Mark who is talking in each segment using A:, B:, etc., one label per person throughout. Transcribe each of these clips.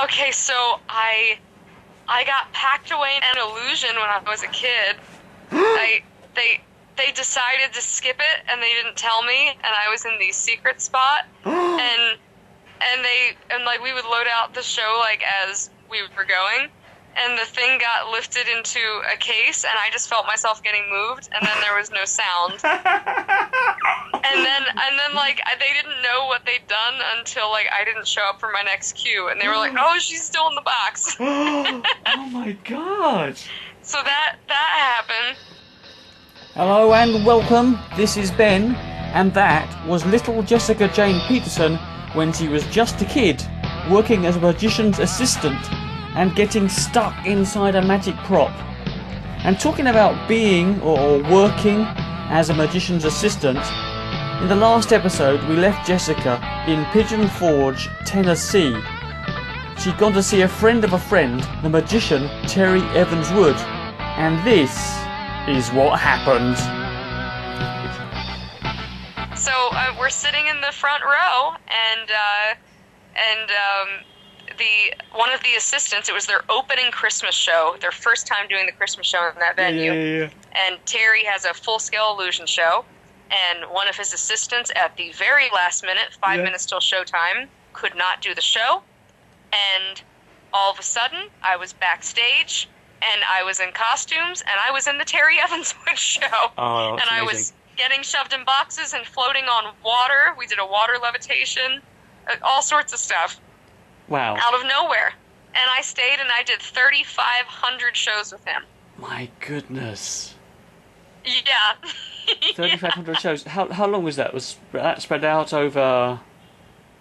A: Okay, so I got packed away in an illusion when I was a kid. I they decided to skip it and they didn't tell me, and I was in the secret spot, and like we would load out the show like as we were going, and the thing got lifted into a case, and I just felt myself getting moved, and then there was no sound. And then like they didn't know what they'd done until like I didn't show up for my next cue, and they were like, "Oh, she's still in the box."
B: Oh my god!
A: So that happened.
B: Hello and welcome. This is Ben, and that was little Jessica Jane Peterson when she was just a kid, working as a magician's assistant and getting stuck inside a magic prop. And talking about being or working as a magician's assistant, in the last episode we left Jessica in Pigeon Forge, Tennessee. She'd gone to see a friend of a friend, the magician Terry Evans Wood, and this is what happened.
A: So we're sitting in the front row, and one of the assistants, it was their opening Christmas show, their first time doing the Christmas show in that venue.
B: Yeah.
A: And Terry has a full-scale illusion show, and one of his assistants at the very last minute, 5 minutes till showtime, could not do the show. And all of a sudden, I was backstage, and I was in costumes, and I was in the Terry Evans Wood show.
B: Oh, that's
A: and
B: amazing.
A: I was getting shoved in boxes and floating on water. We did a water levitation, all sorts of stuff.
B: Wow.
A: Out of nowhere. And I stayed and I did 3,500 shows with him.
B: My goodness.
A: Yeah.
B: 3,500 shows. How long was that? Was that spread out over...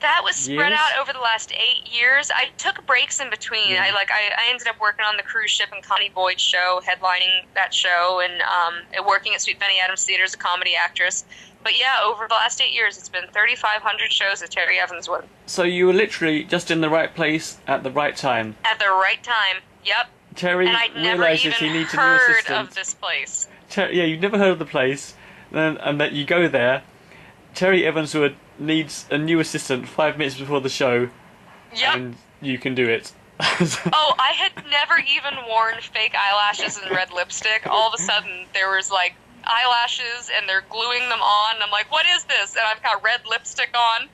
A: That was spread
B: years?
A: out over the last 8 years. I took breaks in between.
B: Yeah.
A: I ended up working on the cruise ship and Connie Boyd's show, headlining that show, and working at Sweet Benny Adams Theater as a comedy actress. But yeah, over the last 8 years, it's been 3,500 shows at Terry Evans Wood.
B: So you were literally just in the right place at the right time.
A: At the right time. Yep.
B: Terry
A: And I'd never
B: realizes he
A: even
B: needs a new
A: heard
B: assistant.
A: of this place.
B: Yeah, you've never heard of the place, and that you go there. Terry Evans Wood needs a new assistant 5 minutes before the show,
A: Yep.
B: and you can do it.
A: Oh, I had never even worn fake eyelashes and red lipstick. All of a sudden, there was like eyelashes, and they're gluing them on. I'm like, what is this? And I've got red lipstick on.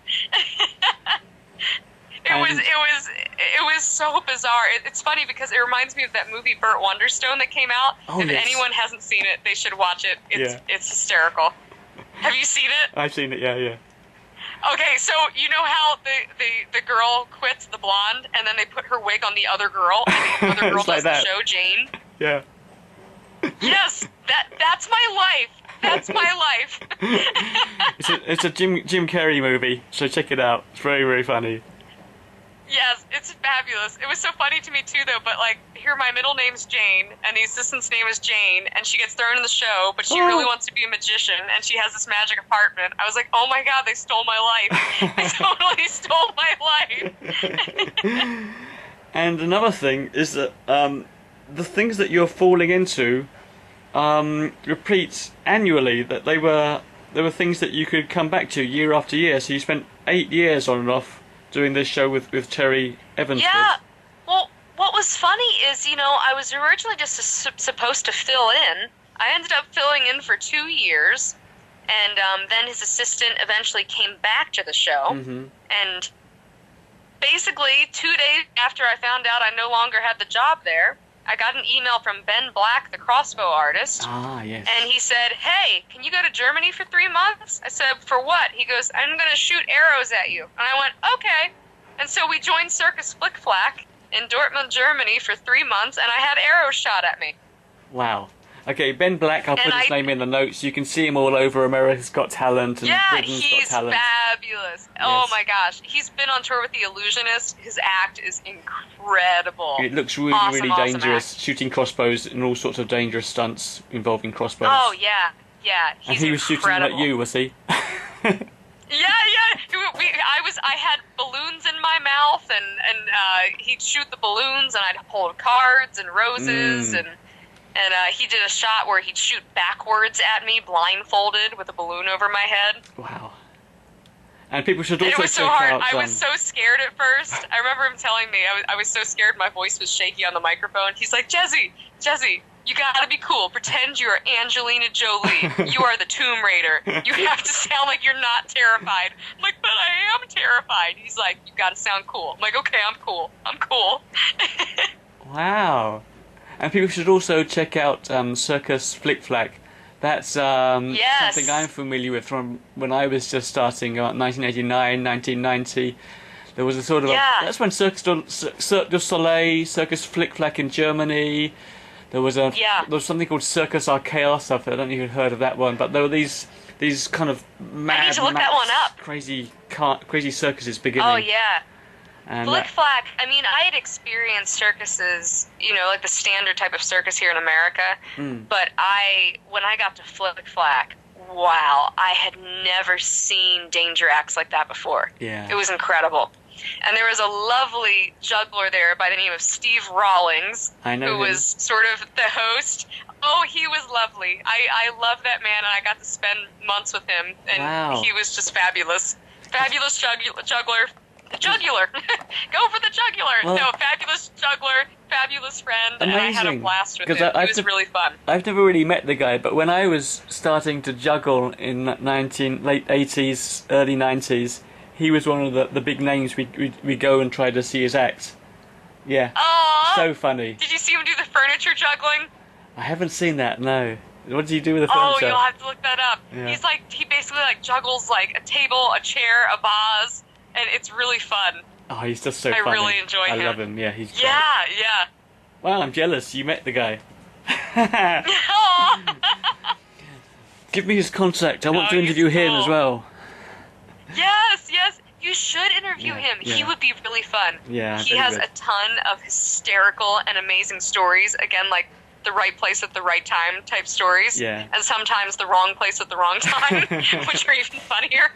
A: It was so bizarre. It's funny because it reminds me of that movie Burt Wonderstone that came out.
B: Oh,
A: if
B: yes.
A: anyone hasn't seen it, they should watch it.
B: Yeah.
A: It's hysterical. Have you seen it?
B: I've seen it, yeah.
A: Okay, so you know how the girl quits, the blonde, and then they put her wig on the other girl, and the other girl
B: It's like
A: does the
B: that.
A: show, Jane?
B: Yeah.
A: Yes, that's my life. That's my life.
B: It's a Jim Carrey movie, so check it out. It's very, very funny.
A: Yes, it's fabulous. It was so funny to me too, though. But like, here my middle name's Jane, and the assistant's name is Jane, and she gets thrown in the show, but she really wants to be a magician, and she has this magic apartment. I was like, oh my god, they stole my life. They totally stole my life.
B: And another thing is that the things that you're falling into repeat annually. That they were things that you could come back to year after year. So you spent 8 years on and off doing this show with Terry Evans.
A: Yeah. Well, what was funny is, I was originally just supposed to fill in. I ended up filling in for 2 years, and then his assistant eventually came back to the show.
B: Mm-hmm.
A: And basically, 2 days after I found out I no longer had the job there, I got an email from Ben Black, the crossbow artist.
B: Ah, yes.
A: And he said, hey, can you go to Germany for 3 months? I said, for what? He goes, I'm going to shoot arrows at you. And I went, okay. And so we joined Circus Flick Flack in Dortmund, Germany for 3 months, and I had arrows shot at me.
B: Wow. Okay, Ben Black, I'll put his name in the notes. You can see him all over America's Got Talent and Britain's Got
A: He's
B: Talent.
A: fabulous. Oh my gosh. He's been on tour with The Illusionist. His act is incredible.
B: It looks really,
A: Awesome,
B: really
A: awesome
B: dangerous,
A: act.
B: shooting crossbows and all sorts of dangerous stunts involving crossbows.
A: Oh, yeah. Yeah, he's
B: and he was shooting
A: incredible.
B: at you, was he?
A: Yeah. I had balloons in my mouth, and he'd shoot the balloons, and I'd hold cards and roses, and he did a shot where he'd shoot backwards at me, blindfolded, with a balloon over my head.
B: Wow. And people should
A: And
B: also
A: it was so
B: check
A: hard.
B: out.
A: I was so scared at first. I remember him telling me I was so scared my voice was shaky on the microphone. He's like, Jesse, you gotta be cool. Pretend you're Angelina Jolie. You are the Tomb Raider. You have to sound like you're not terrified. I'm like, but I am terrified. He's like, you gotta sound cool. I'm like, okay, I'm cool. I'm cool.
B: Wow. And people should also check out Circus Flick Flack. That's
A: Yes.
B: something I'm familiar with from when I was just starting, about 1989, 1990. There was a sort of...
A: Yeah.
B: That's when Cirque du Soleil, Circus Flick Flack in Germany. There was there was something called Circus Archaeos. I don't know if you've heard of that one, but there were these kind of mad,
A: I need to look that one up.
B: crazy circuses beginning.
A: Oh, yeah.
B: And
A: Flick Flack, I mean, I had experienced circuses, you know, like the standard type of circus here in America, but when I got to Flick Flack, wow, I had never seen danger acts like that before.
B: Yeah.
A: It was incredible. And there was a lovely juggler there by the name of Steve Rawlings,
B: I know
A: who
B: him.
A: was sort of the host. Oh, he was lovely. I love that man, and I got to spend months with him, and
B: Wow.
A: he was just fabulous. Fabulous juggler. Jugular. Go for the jugular.
B: Well,
A: no, fabulous juggler, fabulous friend, and I had a
B: amazing.
A: blast with
B: 'Cause
A: him.
B: I've
A: It was really fun.
B: I've never really met the guy, but when I was starting to juggle in late 80s, early 90s, he was one of the big names we go and try to see his act. Yeah.
A: Oh,
B: So funny.
A: did you see him do the furniture juggling?
B: I haven't seen that, no. What did he do with the
A: Oh,
B: furniture?
A: you'll have to look that up.
B: Yeah.
A: He basically like juggles like a table, a chair, a vase, and it's really fun.
B: Oh, he's just so
A: I
B: funny.
A: really enjoy
B: I
A: him.
B: love him, yeah, he's great.
A: Yeah.
B: Wow, I'm jealous. You met the guy.
A: Oh.
B: Give me his contact. I want
A: Oh,
B: to interview
A: he's
B: him
A: cool.
B: as well.
A: Yes. You should interview
B: Yeah,
A: him.
B: yeah.
A: He would be really fun.
B: Yeah,
A: He
B: very
A: has
B: good.
A: a ton of hysterical and amazing stories. Again, like the right place at the right time type stories.
B: Yeah.
A: And sometimes the wrong place at the wrong time, which are even funnier.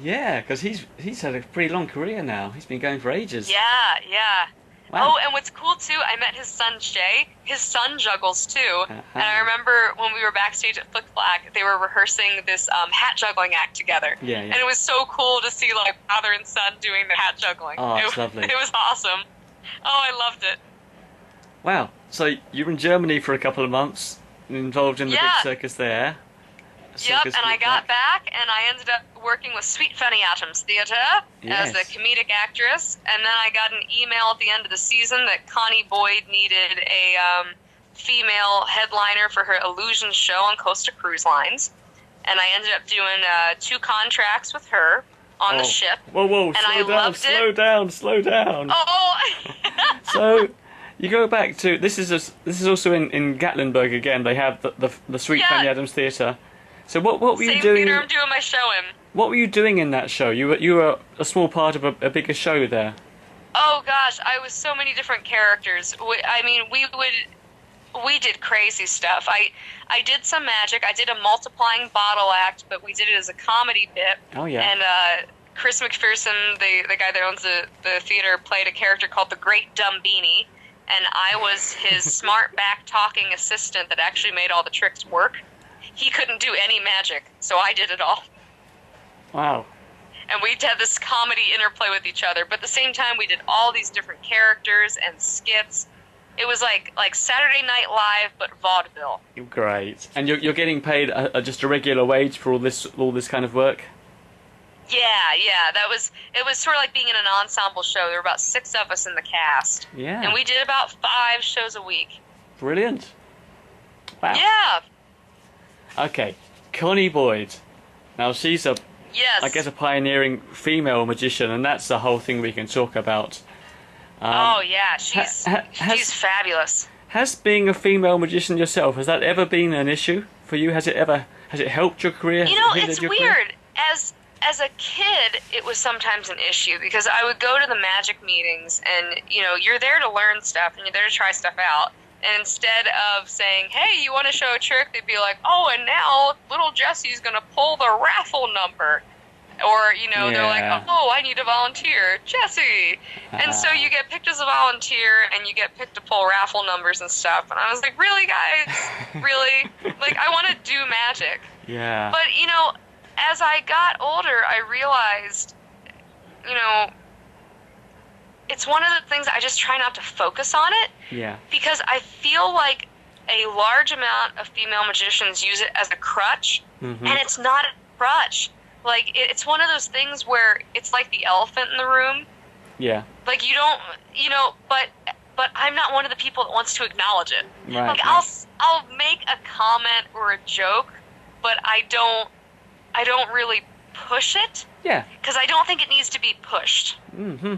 B: Yeah, because he's had a pretty long career now. He's been going for ages.
A: Yeah.
B: Wow.
A: Oh, and what's cool too, I met his son Jay. His son juggles too.
B: Uh-huh.
A: And I remember when we were backstage at Flick Flack, they were rehearsing this hat juggling act together.
B: Yeah.
A: And it was so cool to see like father and son doing the hat juggling.
B: Oh, it's
A: it,
B: lovely.
A: It was awesome. Oh, I loved it.
B: Wow. So you were in Germany for a couple of months, involved in the
A: Yeah.
B: big circus there.
A: Yep,
B: Circus
A: and I
B: Flick
A: got
B: Flack.
A: back, and I ended up working with Sweet Funny Atoms Theater as the
B: Yes.
A: comedic actress, and then I got an email at the end of the season that Connie Boyd needed a female headliner for her Illusion show on Costa Cruise Lines, and I ended up doing 2 contracts with her on the ship.
B: Whoa,
A: and I loved it.
B: slow down.
A: Oh!
B: So you go back to this is also in Gatlinburg again. They have the Sweet
A: Yeah.
B: Fanny Adams Theatre. So what were you
A: Same
B: doing?
A: theater I'm doing my show in.
B: What were you doing in that show? You were a small part of a bigger show there.
A: Oh gosh, I was so many different characters. We did crazy stuff. I did some magic. I did a multiplying bottle act, but we did it as a comedy bit.
B: Oh yeah.
A: And Chris McPherson, the guy that owns the theater, played a character called the Great Dumb Beanie, and I was his smart back talking assistant that actually made all the tricks work. He couldn't do any magic, so I did it all.
B: Wow.
A: And we had this comedy interplay with each other, but at the same time we did all these different characters and skits. It was like Saturday Night Live, but vaudeville.
B: Great. And you're getting paid just a regular wage for all this kind of work?
A: Yeah. It was sort of like being in an ensemble show. There were about 6 of us in the cast.
B: Yeah.
A: And we did about 5 shows a week.
B: Brilliant. Wow.
A: Yeah.
B: Okay. Connie Boyd. Now she's a
A: Yes.
B: pioneering female magician, and that's the whole thing we can talk about.
A: Oh yeah, she's
B: has-
A: fabulous.
B: Has being a female magician yourself, has that ever been an issue for you? Has it helped your career?
A: You
B: Has
A: know,
B: it hindered
A: it's
B: your
A: weird. As a kid, it was sometimes an issue because I would go to the magic meetings, and you're there to learn stuff and you're there to try stuff out. And instead of saying, "Hey, you want to show a trick?" they'd be like, "Oh, and now little Jessie's gonna pull the raffle number." Or, they're like,
B: Yeah.
A: "Oh, I need a volunteer, Jessie." And so you get picked as a volunteer, and you get picked to pull raffle numbers and stuff. And I was like, "Really, guys? Really? Like, I want to do magic."
B: Yeah.
A: But, as I got older, I realized, you know, it's one of the things I just try not to focus on it.
B: Yeah.
A: Because I feel like a large amount of female magicians use it as a crutch,
B: Mm-hmm.
A: and it's not a crutch. Like, it's one of those things where it's like the elephant in the room.
B: Yeah.
A: Like, you don't, you know, but I'm not one of the people that wants to acknowledge it.
B: Right.
A: Like, I'll make a comment or a joke, but I don't really push it.
B: Yeah.
A: Because I don't think it needs to be pushed.
B: Mm-hmm.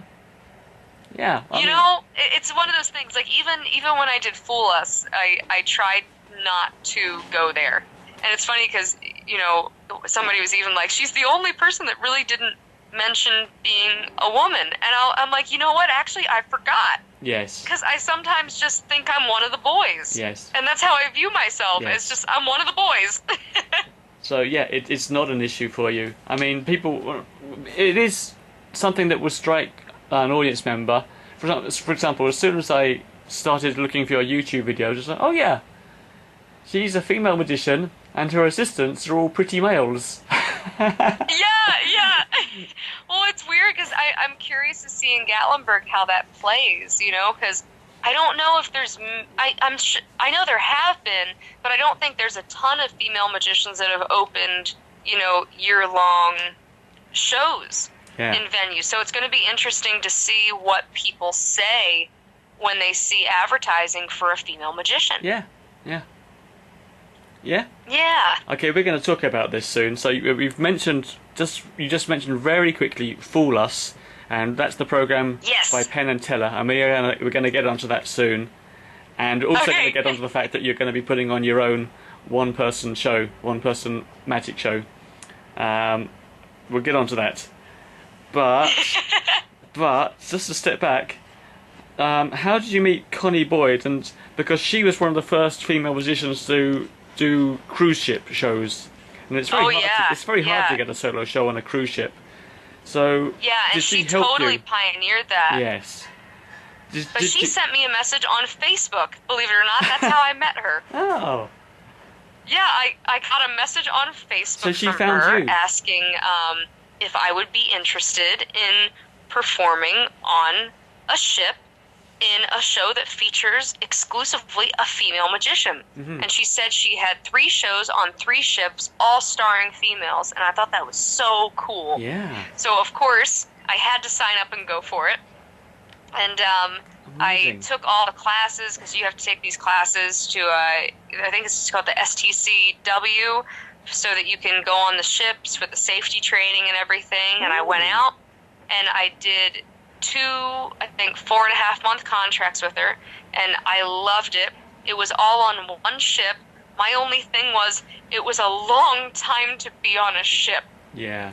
B: Yeah.
A: You know, it's one of those things. Like, even when I did Fool Us, I tried not to go there. And it's funny because, you know, somebody was even like, she's the only person that really didn't mention being a woman. And I'm like, you know what? Actually, I forgot.
B: Yes.
A: Because I sometimes just think I'm one of the boys.
B: Yes.
A: And that's how I view myself.
B: Yes.
A: It's just, I'm one of the boys.
B: So, yeah, it's not an issue for you. I mean, people... It is something that would strike an audience member. For example, as soon as I started looking for your YouTube videos, it's like, oh, yeah, she's a female magician, and her assistants are all pretty males.
A: Yeah. Well, it's weird because I'm curious to see in Gatlinburg how that plays, you know, because I don't know if there's... I know there have been, but I don't think there's a ton of female magicians that have opened, you know, year-long shows in venues. So it's going to be interesting to see what people say when they see advertising for a female magician.
B: Yeah.
A: Okay,
B: we're going to talk about this soon. So we've mentioned you just mentioned very quickly Fool Us, and that's the program by Penn and Teller, and we're going to get onto that soon, and also going to get onto the fact that you're going to be putting on your own one-person magic show. We'll get onto that, but just to step back. How did you meet Connie Boyd? And because she was one of the first female musicians to do cruise ship shows, and it's very hard to get a solo show on a cruise ship. So
A: and she totally pioneered that.
B: Yes.
A: But she sent me a message on Facebook. Believe it or not, that's how I met her.
B: Oh.
A: Yeah, I got a message on Facebook
B: from
A: her
B: you.
A: asking if I would be interested in performing on a ship in a show that features exclusively a female magician.
B: Mm-hmm.
A: And she said she had 3 shows on 3 ships, all starring females, and I thought that was so cool.
B: Yeah.
A: So, of course, I had to sign up and go for it. And I took all the classes, because you have to take these classes to, I think it's called the STCW, so that you can go on the ships for the safety training and everything. And I went out, and I did 2, I think, 4.5-month contracts with her, and I loved it. It was all on one ship. My only thing was, it was a long time to be on a ship.
B: Yeah.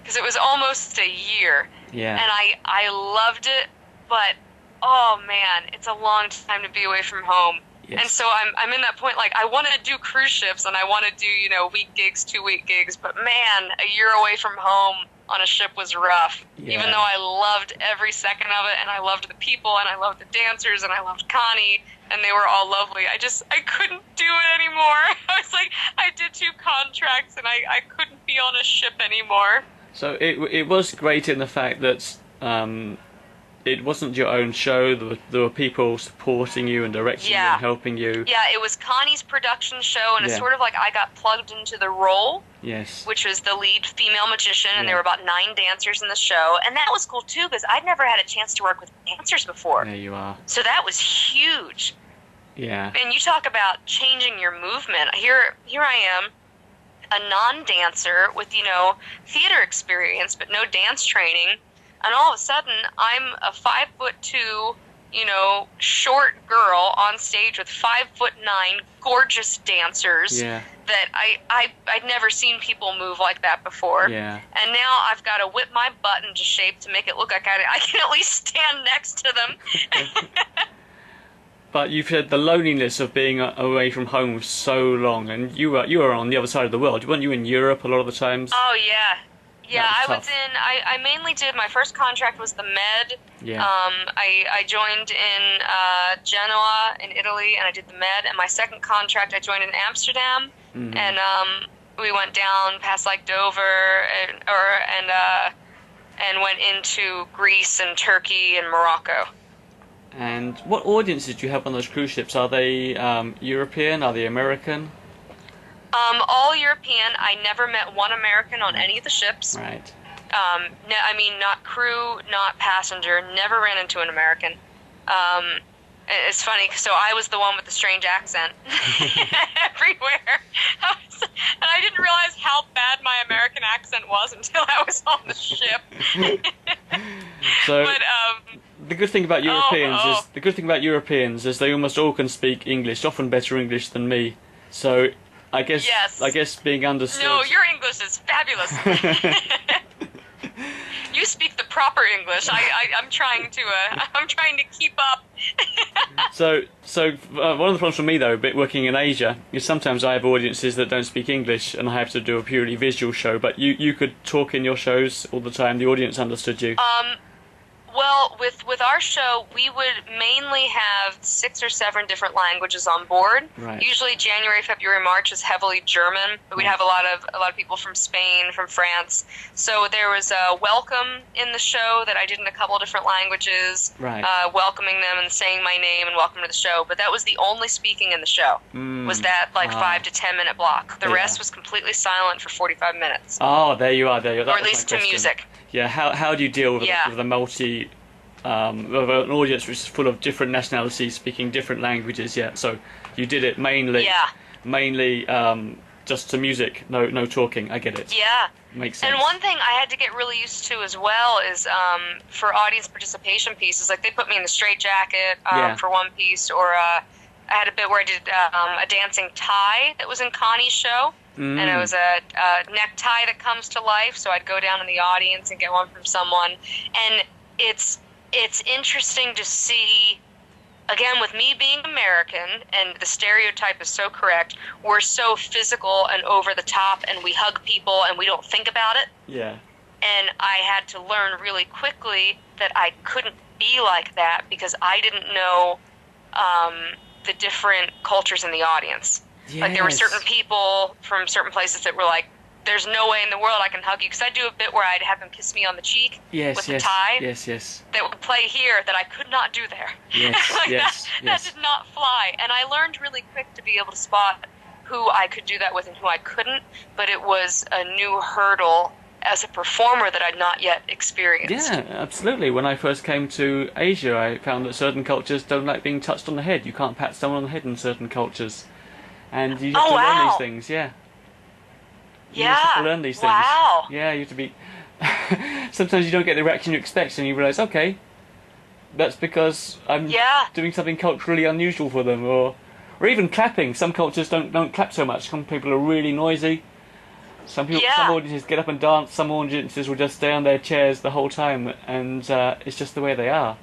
A: Because it was almost a year.
B: Yeah.
A: And I loved it, but, oh man, it's a long time to be away from home.
B: Yes.
A: And so I'm in that point, like, I want to do cruise ships, and I want to do, you know, week gigs, 2-week gigs, but man, a year away from home on a ship was rough.
B: Yeah.
A: Even though I loved every second of it, and I loved the people, and I loved the dancers, and I loved Connie, and they were all lovely. I couldn't do it anymore. I was like, I did 2 contracts, and I couldn't be on a ship anymore.
B: So it was great in the fact that it wasn't your own show. There were people supporting you and directing you and helping you.
A: Yeah, it was Connie's production show, and it's sort of like I got plugged into the role.
B: Yes.
A: Which was the lead female magician, and there were about 9 dancers in the show. And that was cool, too, because I'd never had a chance to work with dancers before.
B: There you are.
A: So that was huge.
B: Yeah.
A: And you talk about changing your movement. Here I am, a non-dancer with, you know, theater experience, but no dance training. And all of a sudden, I'm a 5'2", you know, short girl on stage with 5'9" gorgeous dancers.
B: Yeah.
A: That I'd never seen people move like that before.
B: Yeah.
A: And now I've got to whip my butt into shape to make it look like I can at least stand next to them.
B: But you've had the loneliness of being away from home so long, and you were on the other side of the world. Weren't you in Europe a lot of the times?
A: Oh, yeah. Yeah, I was
B: tough.
A: I mainly did, my first contract was the Med.
B: Yeah.
A: I joined in Genoa in Italy, and I did the Med. And my second contract, I joined in Amsterdam.
B: Mm-hmm.
A: And we went down past like Dover and went into Greece and Turkey and Morocco.
B: And what audiences do you have on those cruise ships? Are they European? Are they American?
A: All European. I never met one American on any of the ships.
B: Right.
A: No, I mean, not crew, not passenger. Never ran into an American. It's funny, so I was the one with the strange accent everywhere. And I didn't realize how bad my American accent was until I was on the ship.
B: So,
A: but,
B: the good thing about Europeans is they almost all can speak English, often better English than me. So, I guess being understood.
A: No, your English is fabulous. You speak the proper English. I'm trying to keep up.
B: So one of the problems for me though, working in Asia, is sometimes I have audiences that don't speak English, and I have to do a purely visual show. But you could talk in your shows all the time. The audience understood you.
A: Well, with our show, we would mainly have 6 or 7 different languages on board.
B: Right.
A: Usually, January, February, March is heavily German, but we'd have a lot of people from Spain, from France. So there was a welcome in the show that I did in a couple of different languages,
B: right.
A: Welcoming them and saying my name and welcome to the show. But that was the only speaking in the show. Was that 5 to 10 minute block? The rest was completely silent for 45 minutes.
B: Oh, there you are.
A: Or at least to music.
B: Yeah, how do you deal with a multi, with an audience which is full of different nationalities speaking different languages? Yeah, so you did it mainly just to music, no talking. I get it.
A: Yeah,
B: makes sense.
A: And one thing I had to get really used to as well is for audience participation pieces, like they put me in the straight jacket for one piece, or I had a bit where I did a dancing tie that was in Connie's show. And it was a necktie that comes to life, so I'd go down in the audience and get one from someone. And it's interesting to see, again, with me being American, and the stereotype is so correct, we're so physical and over the top, and we hug people and we don't think about it.
B: Yeah.
A: And I had to learn really quickly that I couldn't be like that because I didn't know the different cultures in the audience.
B: Yes.
A: Like, there were certain people from certain places that were like, there's no way in the world I can hug you. Because I'd do a bit where I'd have them kiss me on the cheek with the tie.
B: Yes.
A: That would play here that I could not do there.
B: Yes,
A: that did not fly. And I learned really quick to be able to spot who I could do that with and who I couldn't. But it was a new hurdle as a performer that I'd not yet experienced.
B: Yeah, absolutely. When I first came to Asia, I found that certain cultures don't like being touched on the head. You can't pat someone on the head in certain cultures. And you have to learn these things, You have to learn these things.
A: Wow.
B: Yeah, you have to be... Sometimes you don't get the reaction you expect, and you realise, okay, that's because I'm doing something culturally unusual for them, or even clapping. Some cultures don't clap so much. Some people are really noisy. Some audiences get up and dance. Some audiences will just stay on their chairs the whole time, and it's just the way they are.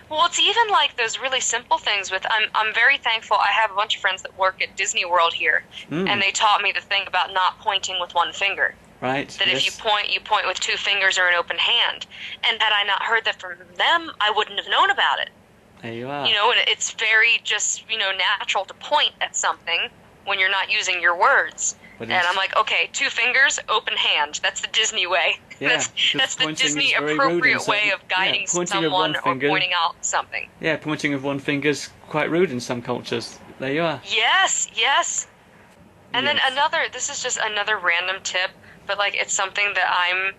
A: Well, it's even like those really simple things with, I'm very thankful. I have a bunch of friends that work at Disney World here, and they taught me the thing about not pointing with one finger.
B: Right.
A: That if you point with 2 fingers or an open hand. And had I not heard that from them, I wouldn't have known about it.
B: There you are.
A: You know, and it's very just, natural to point at something when you're not using your words. And I'm like, okay, 2 fingers, open hand. That's the Disney way.
B: Yeah,
A: that's the Disney appropriate way of guiding someone or pointing out something.
B: Yeah, pointing with one finger's quite rude in some cultures. There you are.
A: Yes. And then this is just another random tip, but it's something that I'm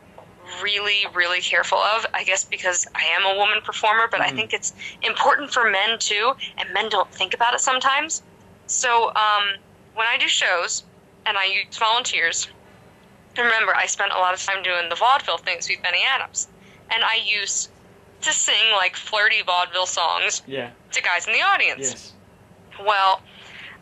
A: really, really careful of, I guess because I am a woman performer, but I think it's important for men too, and men don't think about it sometimes. So when I do shows, and I use volunteers. Remember, I spent a lot of time doing the vaudeville things with Benny Adams, and I used to sing flirty vaudeville songs to guys in the audience.
B: Yes.
A: Well,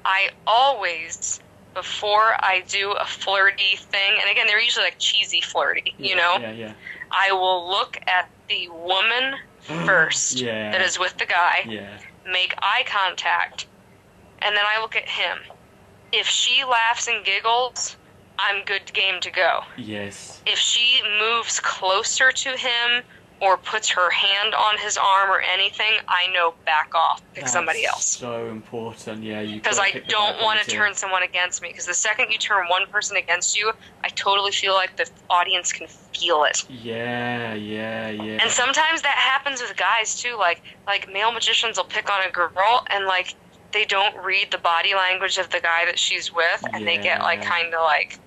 A: I always, before I do a flirty thing, and again, they're usually cheesy flirty,
B: Yeah.
A: I will look at the woman first that is with the guy, make eye contact, and then I look at him. If she laughs and giggles, I'm good game to go.
B: Yes.
A: If she moves closer to him or puts her hand on his arm or anything, I know back off, pick somebody else.
B: So important, yeah.
A: Because I don't want to turn someone against me. Because the second you turn one person against you, I totally feel like the audience can feel it.
B: Yeah.
A: And sometimes that happens with guys too. Like male magicians will pick on a girl and like they don't read the body language of the guy that she's with, and they get like kind of like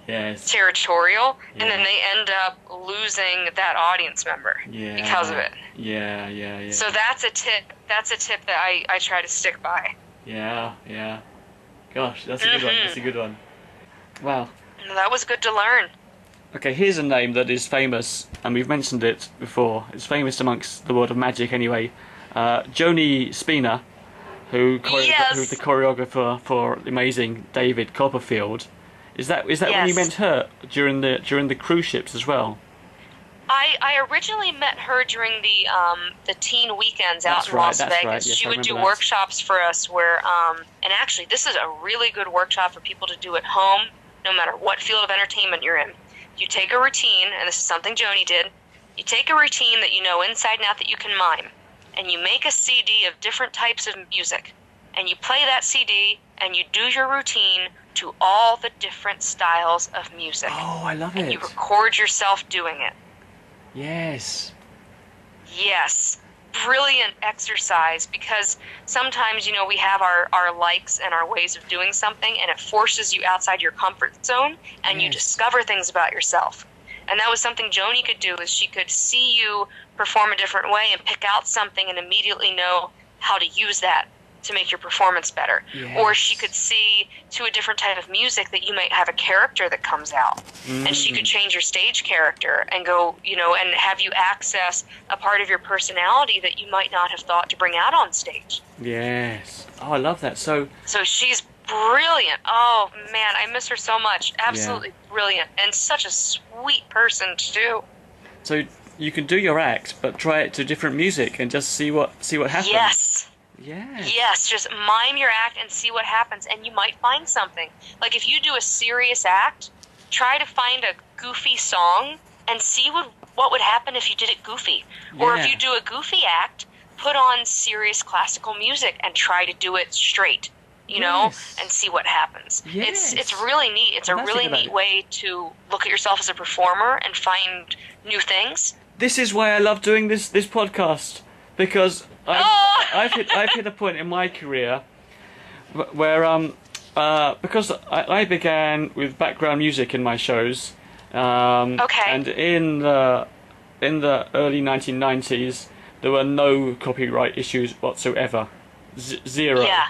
A: territorial, and then they end up losing that audience member because of it. Yeah. So that's a tip. That's a tip that I try to stick by.
B: Yeah. Gosh, that's a good one. That's a good one. Wow.
A: That was good to learn.
B: Okay, here's a name that is famous, and we've mentioned it before. It's famous amongst the world of magic anyway. Joni Spina, who's the choreographer for the amazing David Copperfield. Is that when you met her during the cruise ships as well?
A: I originally met her during the teen weekends out in Las Vegas.
B: Right. Yes,
A: she would do workshops for us where and actually this is a really good workshop for people to do at home, no matter what field of entertainment you're in. You take a routine, and this is something Joni did. You take a routine that you know inside and out that you can mime, and you make a CD of different types of music, and you play that CD, and you do your routine to all the different styles of music.
B: Oh, I love it.
A: And you record yourself doing it.
B: Yes.
A: Brilliant exercise, because sometimes, we have our likes and our ways of doing something, and it forces you outside your comfort zone, and you discover things about yourself. And that was something Joni could do, is she could see you perform a different way and pick out something and immediately know how to use that to make your performance better.
B: Yes.
A: Or she could see to a different type of music that you might have a character that comes out, and she could change your stage character and go, and have you access a part of your personality that you might not have thought to bring out on stage.
B: Yes. Oh, I love that. So
A: she's brilliant. Oh man, I miss her so much. Absolutely brilliant, and such a sweet person to do.
B: So you can do your act, but try it to different music and just see what happens. Yes, just mime your act and see what happens, and you might find something. Like if you do a serious act, try to find a goofy song and see what would happen if you did it goofy. Or if you do a goofy act, put on serious classical music and try to do it straight, and see what happens. Yes.
A: It's really neat. It's a really neat way to look at yourself as a performer and find new things.
B: This is why I love doing this podcast, because I've hit a point in my career where because I began with background music in my shows, and in the early 1990s there were no copyright issues whatsoever, zero.
A: Yeah.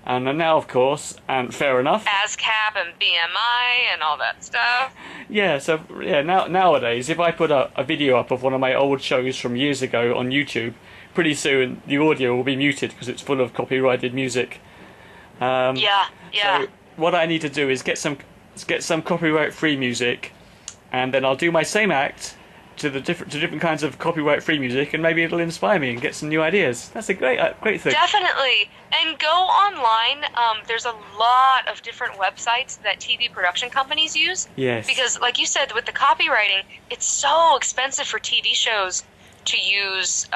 B: And now, of course, and fair enough,
A: ASCAP and BMI and all that stuff.
B: Nowadays, if I put a video up of one of my old shows from years ago on YouTube, pretty soon the audio will be muted because it's full of copyrighted music. So what I need to do is get some copyright-free music, and then I'll do my same act to different kinds of copyright-free music, and maybe it'll inspire me and get some new ideas. That's a great thing.
A: Definitely. And go online. There's a lot of different websites that TV production companies use.
B: Yes.
A: Because, like you said, with the copywriting, it's so expensive for TV shows to use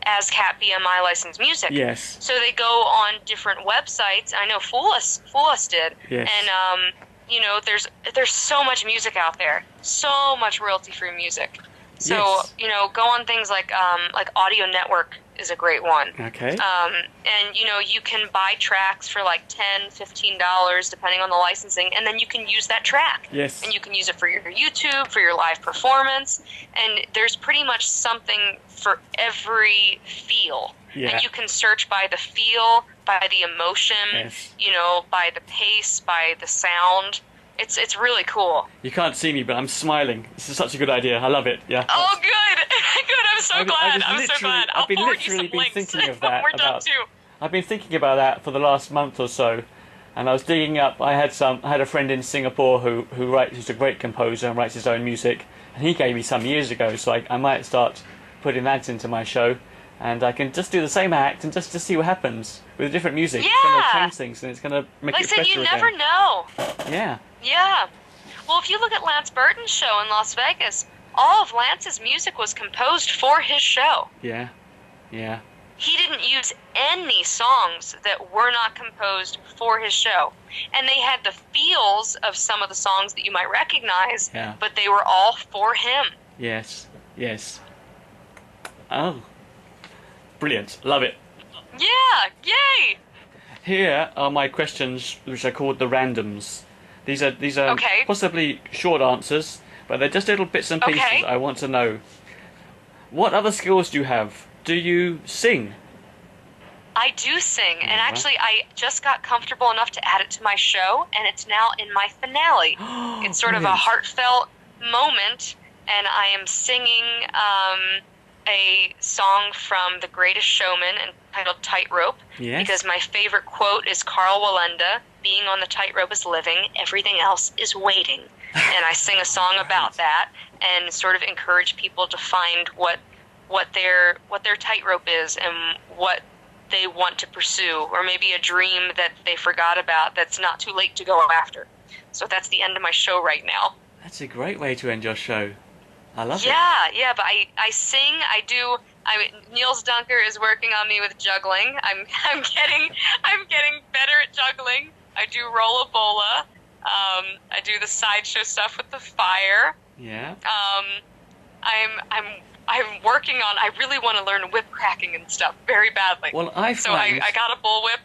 A: ASCAP BMI licensed music.
B: Yes.
A: So they go on different websites. I know Fool Us did.
B: Yes.
A: And there's so much music out there, so much royalty-free music. So go on things like Audio Network is a great one.
B: Okay.
A: And you can buy tracks for like $10, $15 depending on the licensing, and then you can use that track.
B: Yes.
A: And you can use it for your YouTube, for your live performance, and there's pretty much something for every feel.
B: Yeah.
A: And you can search by the feel, by the emotion, by the pace, by the sound. It's really cool.
B: You can't see me, but I'm smiling. This is such a good idea. I love it. Yeah.
A: Oh, good. Good. I'm so glad. I'm so glad. I'll forward you some links
B: thinking of that.
A: We're done too.
B: I've been thinking about that for the last month or so, and I was digging up. I had a friend in Singapore who's a great composer and writes his own music, and he gave me some years ago. So I might start putting that into my show, and I can just do the same act and just to see what happens with different music.
A: Yeah.
B: It's going to change things, and it's going to make it better again.
A: Like I said, you never know.
B: Yeah.
A: Yeah. Well, if you look at Lance Burton's show in Las Vegas, all of Lance's music was composed for his show.
B: Yeah. Yeah.
A: He didn't use any songs that were not composed for his show. And they had the feels of some of the songs that you might recognize, but they were all for him.
B: Yes. Yes. Oh. Brilliant. Love it.
A: Yeah. Yay.
B: Here are my questions, which are called the randoms. These are
A: okay.
B: Possibly short answers, but they're just little bits and pieces I want to know. What other skills do you have? Do you sing?
A: I do sing, and actually I just got comfortable enough to add it to my show, and it's now in my finale. It's sort of a heartfelt moment, and I am singing a song from The Greatest Showman entitled Tightrope, because my favorite quote is Carl Wallenda, "Being on the tightrope is living, everything else is waiting." And I sing a song about that and sort of encourage people to find what their tightrope is and what they want to pursue, or maybe a dream that they forgot about that's not too late to go after. So that's the end of my show right now.
B: That's a great way to end your show. I love it.
A: Yeah, but I sing, Niels Dunker is working on me with juggling. I'm getting better at juggling. I do rollabola. I do the sideshow stuff with the fire.
B: Yeah.
A: I'm working on. I really want to learn whip cracking and stuff very badly.
B: Well,
A: I got a bullwhip.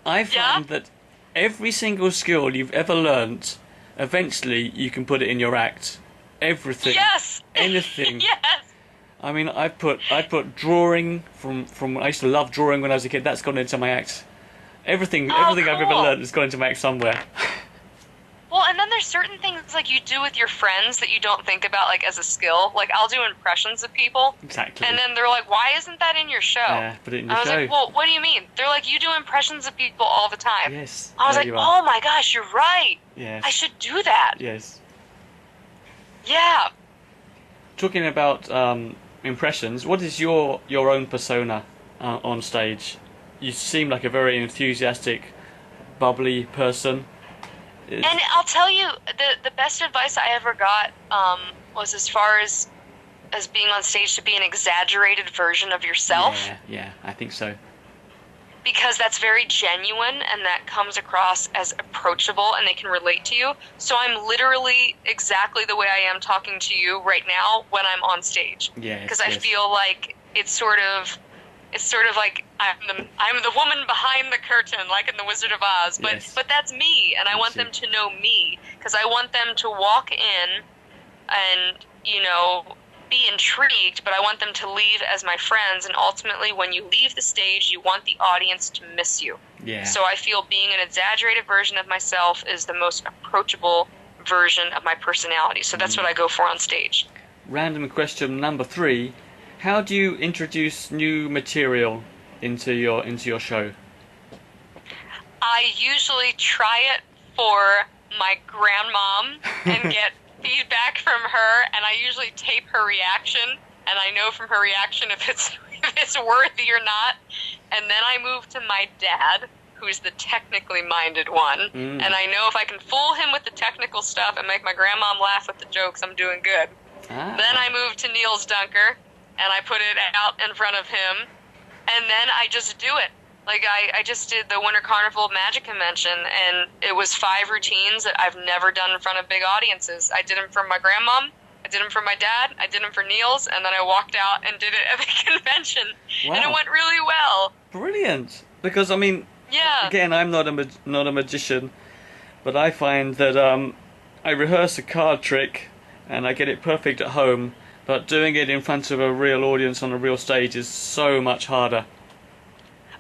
B: I find that every single skill you've ever learnt, eventually you can put it in your act. Everything.
A: Yes.
B: Anything.
A: Yes.
B: I mean, I put drawing from I used to love drawing when I was a kid. That's gone into my act. Everything
A: cool.
B: I've ever learned has gone into my act somewhere.
A: Well, and then there's certain things like you do with your friends that you don't think about like as a skill. Like I'll do impressions of people.
B: Exactly.
A: And then they're like, "Why isn't that in your show?"
B: Yeah, put it in your show.
A: I was like, "Well, what do you mean?" They're like, "You do impressions of people all the time."
B: Yes.
A: I was like, "Oh my gosh, you're right.
B: Yes.
A: I should do that."
B: Yes.
A: Yeah.
B: Talking about impressions, what is your own persona on stage? You seem like a very enthusiastic, bubbly person.
A: And I'll tell you, the best advice I ever got was as far as being on stage to be an exaggerated version of yourself.
B: Yeah, I think so.
A: Because that's very genuine and that comes across as approachable and they can relate to you. So I'm literally exactly the way I am talking to you right now when I'm on stage.
B: Yeah.
A: Because I feel like it's sort of like I'm the woman behind the curtain, like in The Wizard of Oz. But that's me, and I want them to know me because I want them to walk in and be intrigued, but I want them to leave as my friends, and ultimately when you leave the stage, you want the audience to miss you.
B: Yeah.
A: So I feel being an exaggerated version of myself is the most approachable version of my personality. So that's what I go for on stage.
B: Random question number 3. How do you introduce new material into your show?
A: I usually try it for my grandmom and get feedback from her, and I usually tape her reaction, and I know from her reaction if it's worthy or not. And then I move to my dad, who's the technically minded one, and I know if I can fool him with the technical stuff and make my grandmom laugh with the jokes, I'm doing good. Then I move to Niels Dunker, and I put it out in front of him, and then I just do it. Like, I just did the Winter Carnival Magic Convention, and it was 5 routines that I've never done in front of big audiences. I did them for my grandmom, I did them for my dad, I did them for Niels, and then I walked out and did it at the convention. Wow. And it went really well.
B: Brilliant. Because, I mean,
A: yeah.
B: Again, I'm not a magician, but I find that I rehearse a card trick, and I get it perfect at home, but doing it in front of a real audience on a real stage is so much harder.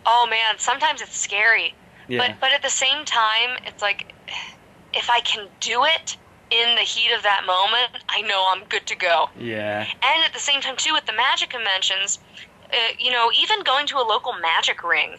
A: Oh man, sometimes it's scary.
B: Yeah.
A: But at the same time, it's like, if I can do it in the heat of that moment, I know I'm good to go.
B: Yeah.
A: And at the same time, too, with the magic conventions, even going to a local magic ring,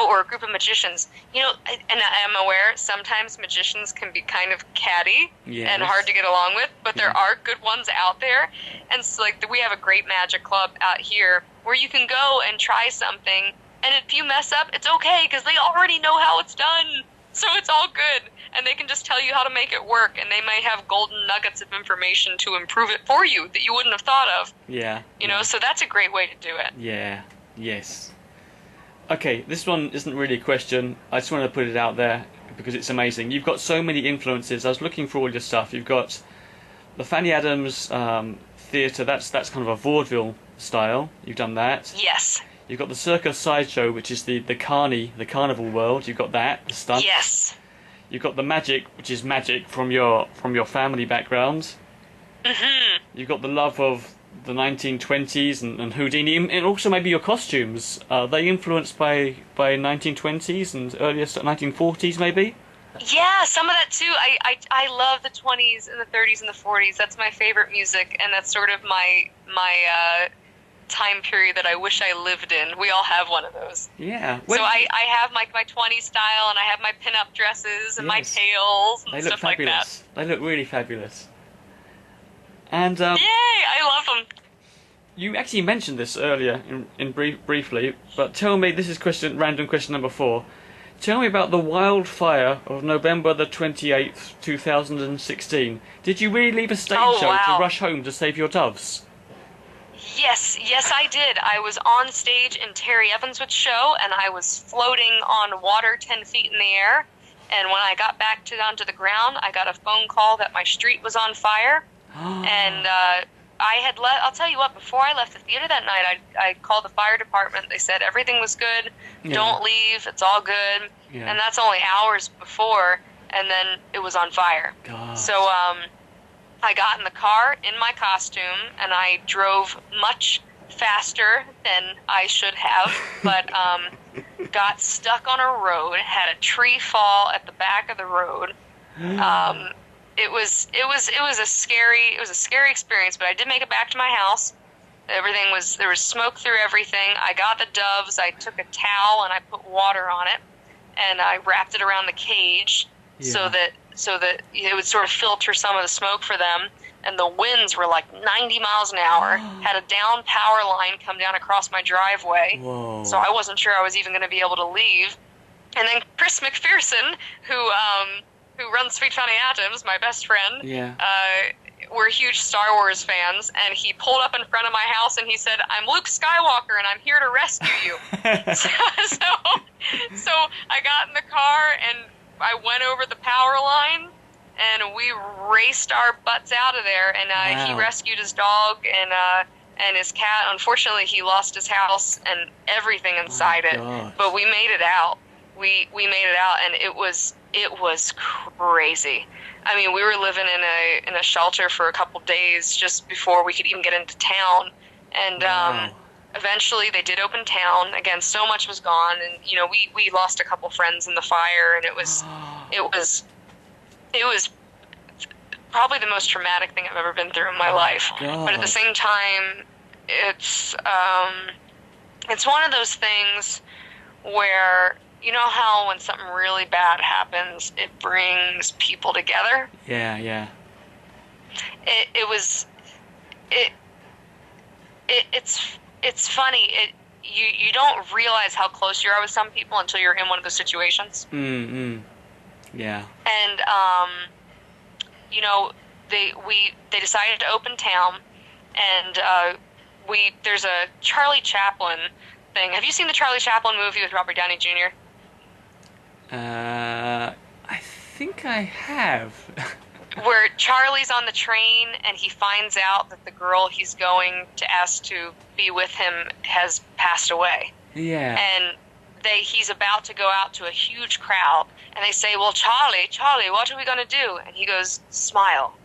A: or a group of magicians, and I'm aware sometimes magicians can be kind of catty and hard to get along with, but there are good ones out there. And so, we have a great magic club out here where you can go and try something, and if you mess up, it's okay, because they already know how it's done. So it's all good, and they can just tell you how to make it work, and they may have golden nuggets of information to improve it for you that you wouldn't have thought of.
B: Yeah.
A: You know, so that's a great way to do it.
B: Yeah. Yes. Okay, this one isn't really a question. I just wanted to put it out there because it's amazing. You've got so many influences. I was looking for all your stuff. You've got the Fanny Adams theatre. That's kind of a vaudeville style. You've done that.
A: Yes.
B: You've got the circus sideshow, which is the carnival world. You've got that, the stunt.
A: Yes.
B: You've got the magic, which is magic from your family background.
A: Mm-hmm.
B: You've got the love of the 1920s and Houdini, and also maybe your costumes. Are they influenced by 1920s and earlier 1940s, maybe?
A: Yeah, some of that too. I love the 20s and the 30s and the 40s. That's my favorite music, and that's sort of my time period that I wish I lived in. We all have one of those.
B: Yeah.
A: So I have my 20s style, and I have my pinup dresses and my tails and stuff like that.
B: They look really fabulous. And
A: yay! I love them.
B: You actually mentioned this earlier briefly, but tell me, this is random question number 4. Tell me about the wildfire of November the 28th, 2016. Did you really leave a stage show to rush home to save your doves?
A: Yes, I did. I was on stage in Terry Evanswood's show, and I was floating on water 10 feet in the air. And when I got back down to the ground, I got a phone call that my street was on fire. And I had I'll tell you what, before I left the theater that night, I called the fire department. They said everything was good. Yeah. Don't leave. It's all good. Yeah. And that's only hours before, and then it was on fire.
B: God.
A: So I got in the car in my costume, and I drove much faster than I should have, but got stuck on a road, had a tree fall at the back of the road. It was a scary experience, but I did make it back to my house. There was smoke through everything. I got the doves. I took a towel and I put water on it, and I wrapped it around the cage so that it would sort of filter some of the smoke for them. And the winds were like 90 miles an hour. Had a down power line come down across my driveway.
B: Whoa.
A: So I wasn't sure I was even going to be able to leave. And then Chris McPherson, who runs Sweet Fanny Adams, my best friend, we're huge Star Wars fans, and he pulled up in front of my house and he said, "I'm Luke Skywalker and I'm here to rescue you." so I got in the car and I went over the power line and we raced our butts out of there, and he rescued his dog and his cat. Unfortunately, he lost his house and everything inside it, but we made it out. We made it out, and it was crazy. I mean, we were living in a shelter for a couple days just before we could even get into town, and eventually they did open town again. So much was gone, and we lost a couple friends in the fire, and it was probably the most traumatic thing I've ever been through in my life.
B: God.
A: But at the same time, it's one of those things where, you know how when something really bad happens, it brings people together?
B: Yeah.
A: It's funny. You don't realize how close you are with some people until you're in one of those situations.
B: Yeah.
A: And they decided to open town, and there's a Charlie Chaplin thing. Have you seen the Charlie Chaplin movie with Robert Downey Jr.?
B: I think I have.
A: Where Charlie's on the train and he finds out that the girl he's going to ask to be with him has passed away.
B: Yeah.
A: And he's about to go out to a huge crowd, and they say, "Well, Charlie, what are we going to do?" And he goes, "Smile.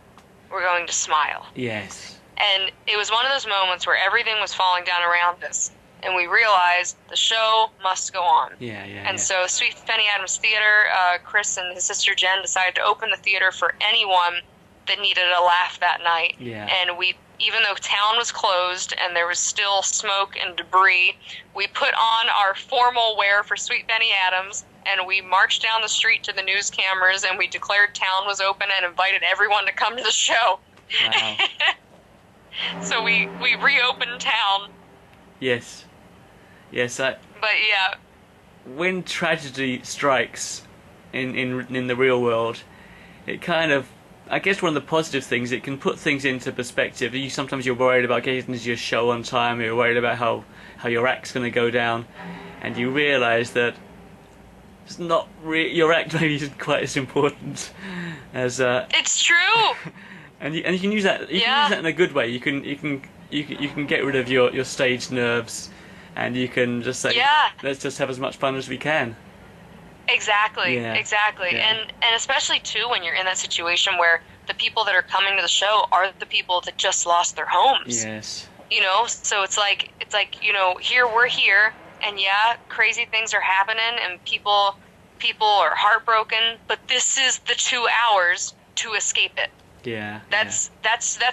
A: We're going to smile."
B: Yes.
A: And it was one of those moments where everything was falling down around us, and we realized the show must go on.
B: Yeah.
A: So Sweet Fanny Adams Theater, Chris and his sister Jen decided to open the theater for anyone that needed a laugh that night.
B: Yeah.
A: And even though town was closed and there was still smoke and debris, we put on our formal wear for Sweet Fanny Adams, and we marched down the street to the news cameras, and we declared town was open and invited everyone to come to the show.
B: Wow.
A: So we reopened town.
B: Yes.
A: But yeah.
B: When tragedy strikes, in the real world, it kind of, I guess one of the positive things, it can put things into perspective. Sometimes you're worried about getting to your show on time, you're worried about how your act's going to go down, and you realise that it's not your act maybe isn't quite as important as
A: It's true.
B: and you can use that. You can use that in a good way. You can get rid of your stage nerves, and you can just say, let's just have as much fun as we can.
A: Exactly.
B: Yeah.
A: And especially too when you're in that situation where the people that are coming to the show are the people that just lost their homes.
B: Yes.
A: You know, so it's like here we're here, and crazy things are happening, and people are heartbroken, but this is the 2 hours to escape it.
B: Yeah.
A: That's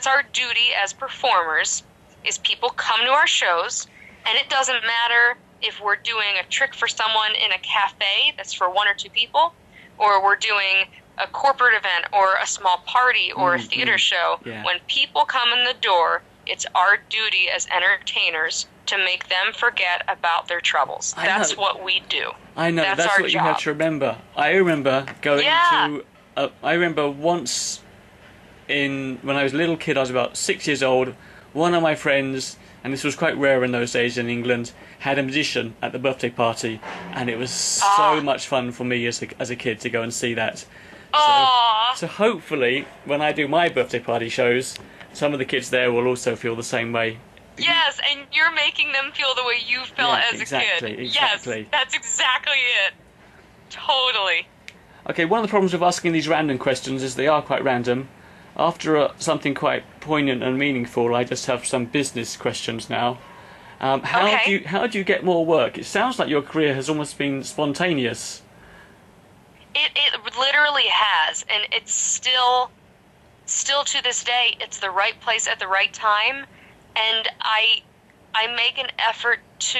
A: our duty as performers. Is people come to our shows, and it doesn't matter if we're doing a trick for someone in a cafe that's for 1 or 2 people, or we're doing a corporate event or a small party or a theater show.
B: Yeah.
A: When people come in the door, it's our duty as entertainers to make them forget about their troubles. That's what we do.
B: I know. That's
A: our
B: what
A: job.
B: you have to remember. I remember going to. I remember once when I was a little kid, I was about 6 years old. One of my friends, and this was quite rare in those days in England, had a magician at the birthday party, and it was so much fun for me as a kid to go and see that. So hopefully, when I do my birthday party shows, some of the kids there will also feel the same way.
A: Yes, and you're making them feel the way you felt as a kid.
B: Exactly.
A: Yes, that's exactly it. Totally.
B: Okay, one of the problems with asking these random questions is they are quite random. After something quite poignant and meaningful, I just have some business questions now. How do you get more work? It sounds like your career has almost been spontaneous.
A: It literally has, and it's still to this day, it's the right place at the right time, and I make an effort to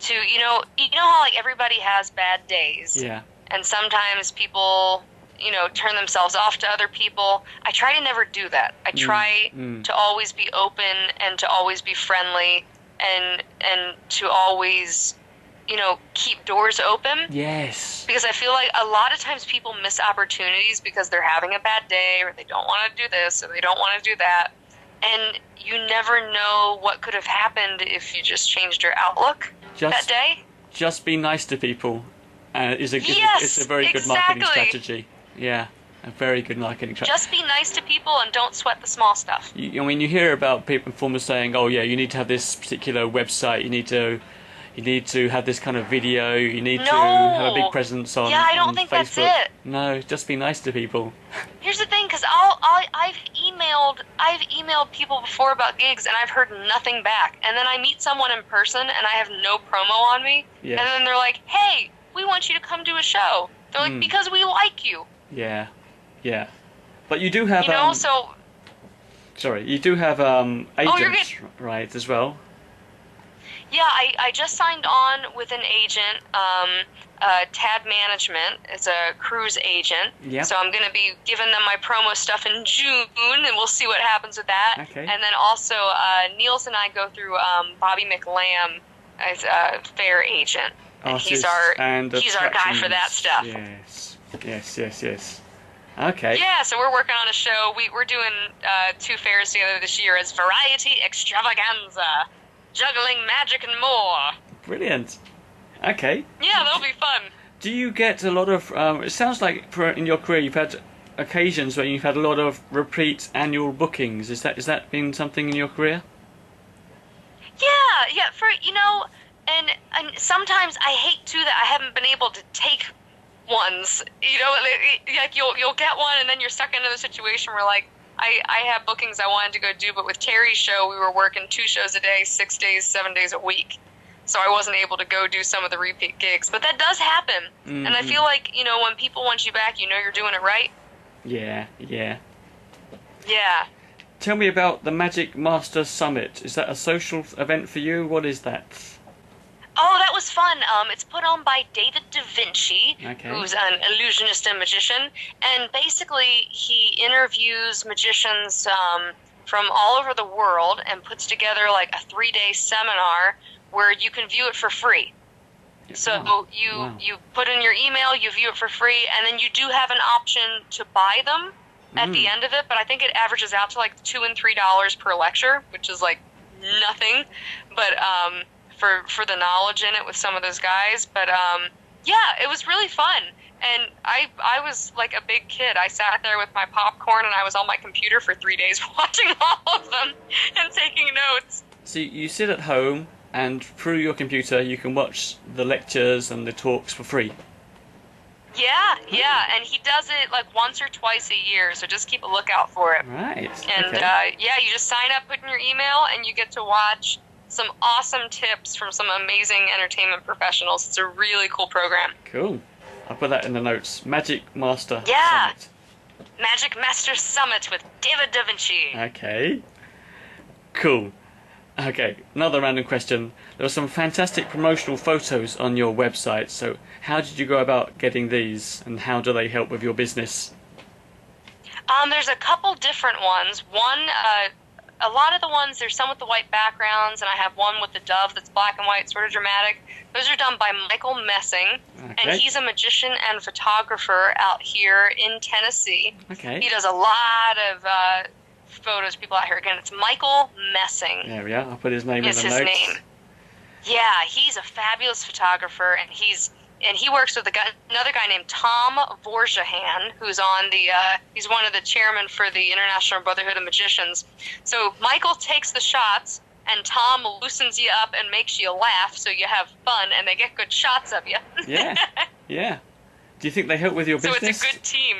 A: you know how like everybody has bad days.
B: Yeah.
A: And sometimes people, turn themselves off to other people. I try to never do that. I try to always be open and to always be friendly and to always, keep doors open.
B: Yes.
A: Because I feel like a lot of times people miss opportunities because they're having a bad day, or they don't want to do this, or they don't want to do that. And you never know what could have happened if you just changed your outlook that day.
B: Just be nice to people. It's a very good marketing strategy. Yeah, a very good marketing strategy.
A: Just be nice to people and don't sweat the small stuff.
B: You hear about performers saying, "Oh yeah, you need to have this particular website. You need to have this kind of video. You need to have a big presence on."
A: Yeah, I don't think
B: Facebook.
A: that's it.
B: No, just be nice to people.
A: Here's the thing, because I've emailed people before about gigs, and I've heard nothing back. And then I meet someone in person, and I have no promo on me.
B: Yeah.
A: And then they're like, "Hey, we want you to come do a show." They're like, "Because we like you."
B: Yeah. But you do have you do have agents, right, as well?
A: Yeah, I just signed on with an agent, Tad Management. It's a cruise agent.
B: Yep.
A: So I'm going to be giving them my promo stuff in June, and we'll see what happens with that.
B: Okay.
A: And then also, Niels and I go through Bobby McLam as a fair agent. And he's our guy for that stuff.
B: Yes. Okay.
A: Yeah, so we're working on a show. We're doing 2 fairs together this year as Variety Extravaganza. Juggling magic and more.
B: Brilliant. Okay.
A: Yeah, that'll be fun.
B: Do you get a lot of... it sounds like in your career you've had occasions where you've had a lot of repeat annual bookings. Is that been something in your career?
A: Yeah. And sometimes I hate too that I haven't been able to take ones. Like you'll get one and then you're stuck into the situation where like I have bookings I wanted to go do, but with Terry's show we were working 2 shows a day, 6 days, 7 days a week. So I wasn't able to go do some of the repeat gigs. But that does happen. Mm-hmm. And I feel like, when people want you back, you're doing it right.
B: Yeah.
A: Yeah.
B: Tell me about the Magic Master Summit. Is that a social event for you? What is that?
A: Oh, that was fun. It's put on by David Da Vinci, who's an illusionist and magician. And basically, he interviews magicians from all over the world and puts together like a 3-day seminar where you can view it for free. So
B: Wow.
A: you
B: Wow.
A: you put in your email, you view it for free, and then you do have an option to buy them at the end of it. But I think it averages out to like $2 and $3 per lecture, which is like nothing. But for the knowledge in it with some of those guys. But yeah, it was really fun. And I was like a big kid. I sat there with my popcorn and I was on my computer for 3 days watching all of them and taking notes.
B: So you sit at home, and through your computer you can watch the lectures and the talks for free.
A: Yeah, and he does it like once or twice a year, so just keep a lookout for it.
B: Right.
A: And
B: Okay.
A: yeah, you just sign up, put in your email, and you get to watch some awesome tips from some amazing entertainment professionals. It's a really cool program.
B: Cool. I'll put that in the notes. Magic Master
A: Yeah.
B: Summit.
A: Magic Master Summit with David Da Vinci.
B: Okay. Cool. Okay, another random question. There were some fantastic promotional photos on your website, so how did you go about getting these, and how do they help with your business?
A: There's a couple different ones. One, a lot of the ones, there's some with the white backgrounds, and I have one with the dove that's black and white, sort of dramatic. Those are done by Michael Messing,
B: Okay.
A: and he's a magician and photographer out here in Tennessee.
B: Okay.
A: He does a lot of photos of people out here. Again, it's Michael Messing.
B: There we are. I'll put his name
A: Is
B: in the
A: his
B: notes.
A: name. Yeah, he's a fabulous photographer, and he works with another guy named Tom Vorjahan, who's on the he's one of the chairmen for the International Brotherhood of Magicians. So Michael takes the shots, and Tom loosens you up and makes you laugh, so you have fun, and they get good shots of you.
B: Yeah. Yeah. Do you think they help with your
A: So
B: business?
A: it's a good team.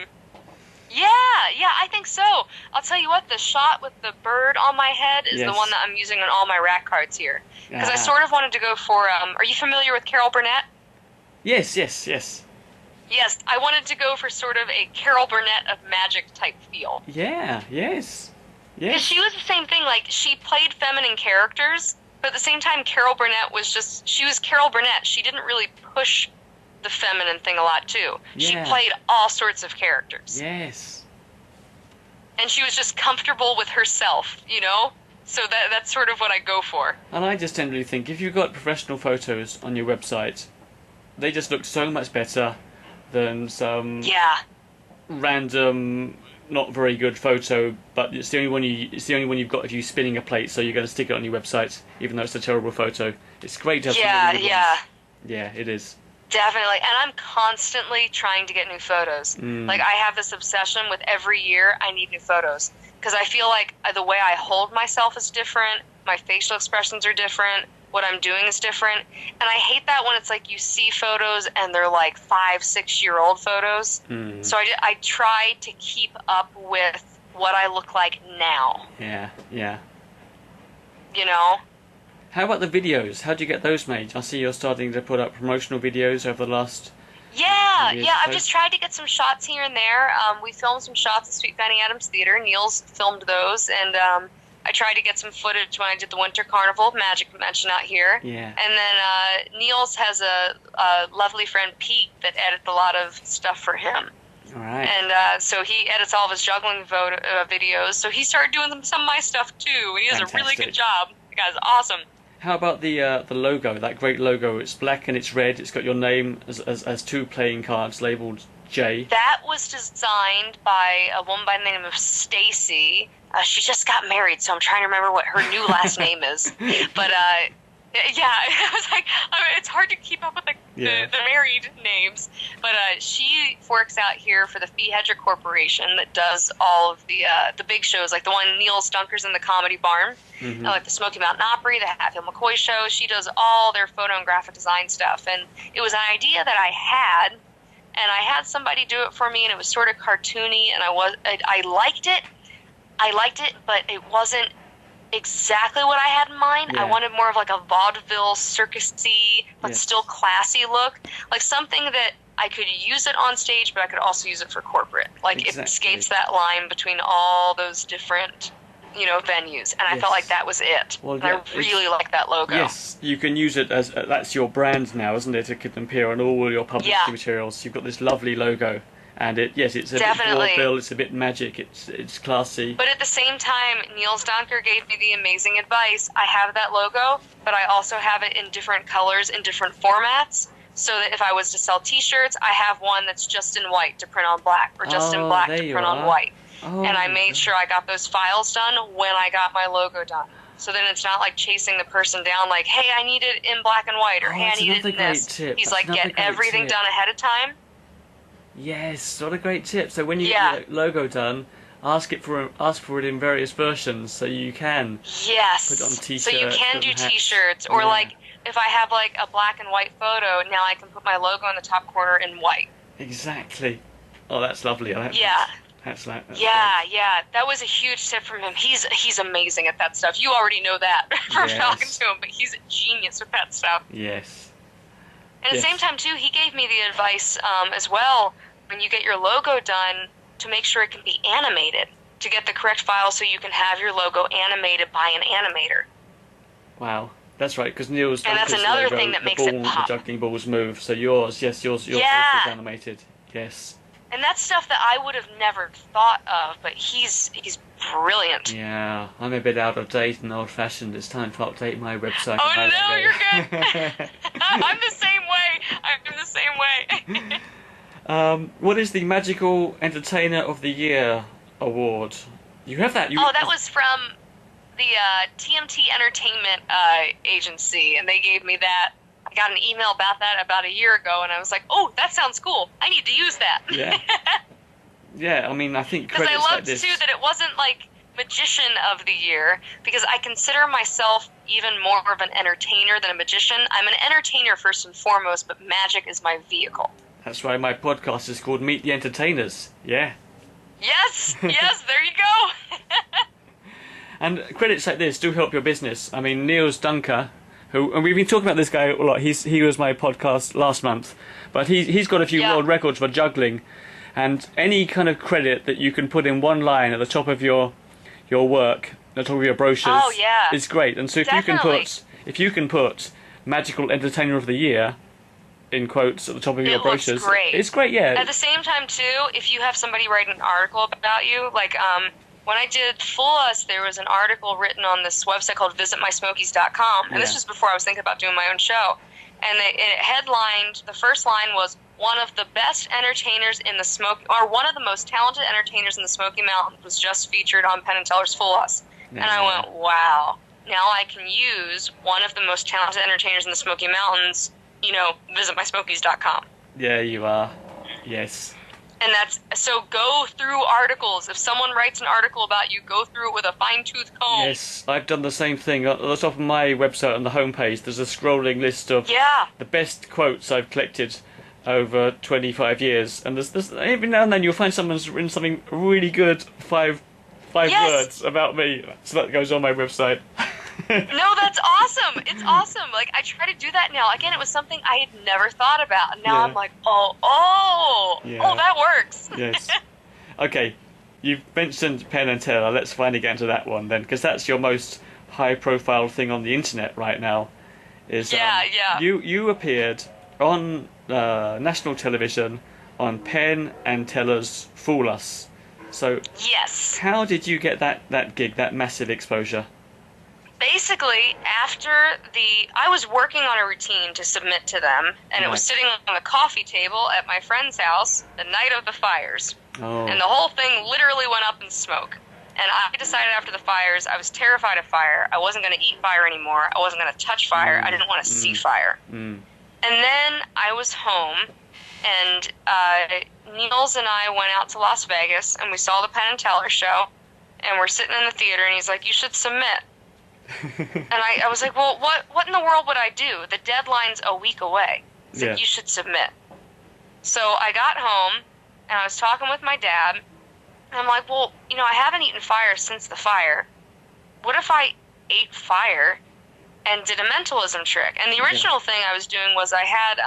A: Yeah, I think so. I'll tell you what, the shot with the bird on my head is the
B: Yes.
A: one that I'm using on all my rack cards here. Because I
B: Ah.
A: sort of wanted to go for, are you familiar with Carol Burnett?
B: Yes.
A: Yes, I wanted to go for sort of a Carol Burnett of magic type feel.
B: Yeah. Yes.
A: Because
B: Yes.
A: she was the same thing, like, she played feminine characters, but at the same time, Carol Burnett she was Carol Burnett. She didn't really push the feminine thing a lot, too. She
B: Yeah.
A: played all sorts of characters.
B: Yes.
A: And she was just comfortable with herself, you know? So that's sort of what I go for.
B: And I just generally think if you've got professional photos on your website, they just look so much better than some
A: Yeah.
B: random, not very good photo. But it's the only one you've got if you're spinning a plate. So you're going to stick it on your website, even though it's a terrible photo. It's great to have some really good
A: Yeah.
B: ones. Yeah, it is.
A: Definitely, and I'm constantly trying to get new photos. Like, I have this obsession with every year I need new photos. Because I feel like the way I hold myself is different, my facial expressions are different, what I'm doing is different. And I hate that when it's like you see photos and they're like 5-6-year-old photos. So I try to keep up with what I look like now,
B: Yeah, yeah.
A: you know?
B: How about the videos? How do you get those made? I see you're starting to put up promotional videos over the last...
A: Yeah,
B: Videos,
A: I've
B: right?
A: just tried to get some shots here and there. We filmed some shots at Sweet Fanny Adams Theater. Niels filmed those, and I tried to get some footage when I did the Winter Carnival of Magic Convention out here.
B: Yeah.
A: And then Niels has a lovely friend, Pete, that edits a lot of stuff for him.
B: All right.
A: And so he edits all of his juggling videos. So he started doing some of my stuff, too. And he does a really
B: Fantastic.
A: good job. The guy's awesome.
B: How about the logo? That great logo. It's black and it's red. It's got your name as two playing cards labeled J.
A: That was designed by a woman by the name of Stacy. She just got married, so I'm trying to remember what her new last name is. But yeah, I was like, it's hard to keep up with the married names. But she works out here for the Fee Hedger Corporation that does all of the big shows, like the one Niels Dunker's in the Comedy Barn, like the Smoky Mountain Opry, the Hatfield McCoy Show. She does all their photo and graphic design stuff, and it was an idea that I had. And I had somebody do it for me, and it was sort of cartoony, and I liked it. But it wasn't exactly what I had in mind.
B: Yeah.
A: I wanted more of like a vaudeville, circus-y, but
B: Yes.
A: still classy look. Like something that I could use it on stage, but I could also use it for corporate. Like
B: Exactly.
A: it skates that line between all those different, venues. And I
B: Yes.
A: felt like that was it.
B: Well,
A: and
B: yeah,
A: I really like that logo.
B: Yes, you can use it as that's your brand now, isn't it? It can appear on all your publicity
A: Yeah.
B: materials. You've got this lovely logo, And it's a
A: Definitely.
B: bit vaudeville, it's a bit magic, it's classy.
A: But at the same time, Niels Dunker gave me the amazing advice. I have that logo, but I also have it in different colors, in different formats, so that if I was to sell T-shirts, I have one that's just in white to print on black, or just in black to print on white.
B: Oh,
A: and I made sure I got those files done when I got my logo done. So then it's not like chasing the person down like, hey, I need it in black and white, or hey, I need it in this.
B: Tip.
A: He's
B: That's
A: like, get everything done ahead of time.
B: Yes, what a great tip. So when you get your logo done, ask for it in various versions so you can put it on T-shirts.
A: So you can do
B: hats.
A: T-shirts, or like if I have like a black and white photo, now I can put my logo in the top corner in white.
B: Exactly. Oh, that's lovely. That's
A: yeah, that was a huge tip from him. He's amazing at that stuff. You already know that from talking to him, but he's a genius with that stuff.
B: Yes.
A: And at the same time, too, he gave me the advice as well, when you get your logo done, to make sure it can be animated, to get the correct file so you can have your logo animated by an animator.
B: Wow. That's right, because Niels
A: and that's another thing that makes it pop.
B: The juggling balls move, so yours is animated. Yes.
A: And that's stuff that I would have never thought of, but he's brilliant.
B: Yeah, I'm a bit out of date and old-fashioned. It's time to update my website.
A: Oh no, you're good. I'm the same way.
B: What is the Magical Entertainer of the Year award? You have that.
A: That was from the TMT Entertainment agency, and they gave me that. I got an email about that about a year ago, and I was like, oh, that sounds cool. I need to use that.
B: Yeah. Yeah, I mean, I think
A: because I loved, too, that it wasn't like Magician of the Year, because I consider myself even more of an entertainer than a magician. I'm an entertainer first and foremost, but magic is my vehicle.
B: That's why my podcast is called Meet the Entertainers. Yeah.
A: Yes, there you go.
B: And credits like this do help your business. I mean, Niels Dunker, and we've been talking about this guy a lot. He was my podcast last month, but he's got a few world records for juggling, and any kind of credit that you can put in one line at the top of your work, at the top of your brochures, is great. And so if you can put Magical Entertainer of the Year in quotes at the top of your brochures, it's great. Yeah.
A: At the same time, too, if you have somebody write an article about you, like when I did Fool Us, there was an article written on this website called visitmysmokies.com, and this was before I was thinking about doing my own show. And it headlined, the first line was, one of the best entertainers in the Smoky, or one of the most talented entertainers in the Smoky Mountains was just featured on Penn and Teller's Fool Us. And I went, wow, now I can use one of the most talented entertainers in the Smoky Mountains, visitmysmokies.com.
B: Yeah, you are. Yes.
A: And so go through articles. If someone writes an article about you, go through it with a fine-tooth comb.
B: Yes, I've done the same thing. At the top of my website on the homepage, there's a scrolling list of the best quotes I've collected over 25 years. And there's every now and then you'll find someone's written something really good, five words about me. So that goes on my website.
A: No, that's awesome. It's awesome. Like, I try to do that now. Again, it was something I had never thought about. And now I'm like, oh, that works.
B: Yes. Okay, you've mentioned Penn and Teller. Let's finally get into that one then, because that's your most high-profile thing on the internet right now. You appeared on national television on Penn and Teller's Fool Us. So, how did you get that gig, that massive exposure?
A: Basically, I was working on a routine to submit to them, and it was sitting on the coffee table at my friend's house the night of the fires.
B: Oh.
A: And the whole thing literally went up in smoke. And I decided after the fires, I was terrified of fire. I wasn't going to eat fire anymore. I wasn't going to touch fire. I didn't want to see fire. And then I was home, and Niels and I went out to Las Vegas, and we saw the Penn and Teller show, and we're sitting in the theater, and he's like, you should submit. And I was like, well, what in the world would I do? The deadline's a week away. He said, you should submit. So I got home, and I was talking with my dad, and I'm like, well, I haven't eaten fire since the fire. What if I ate fire and did a mentalism trick? And the original thing I was doing was I had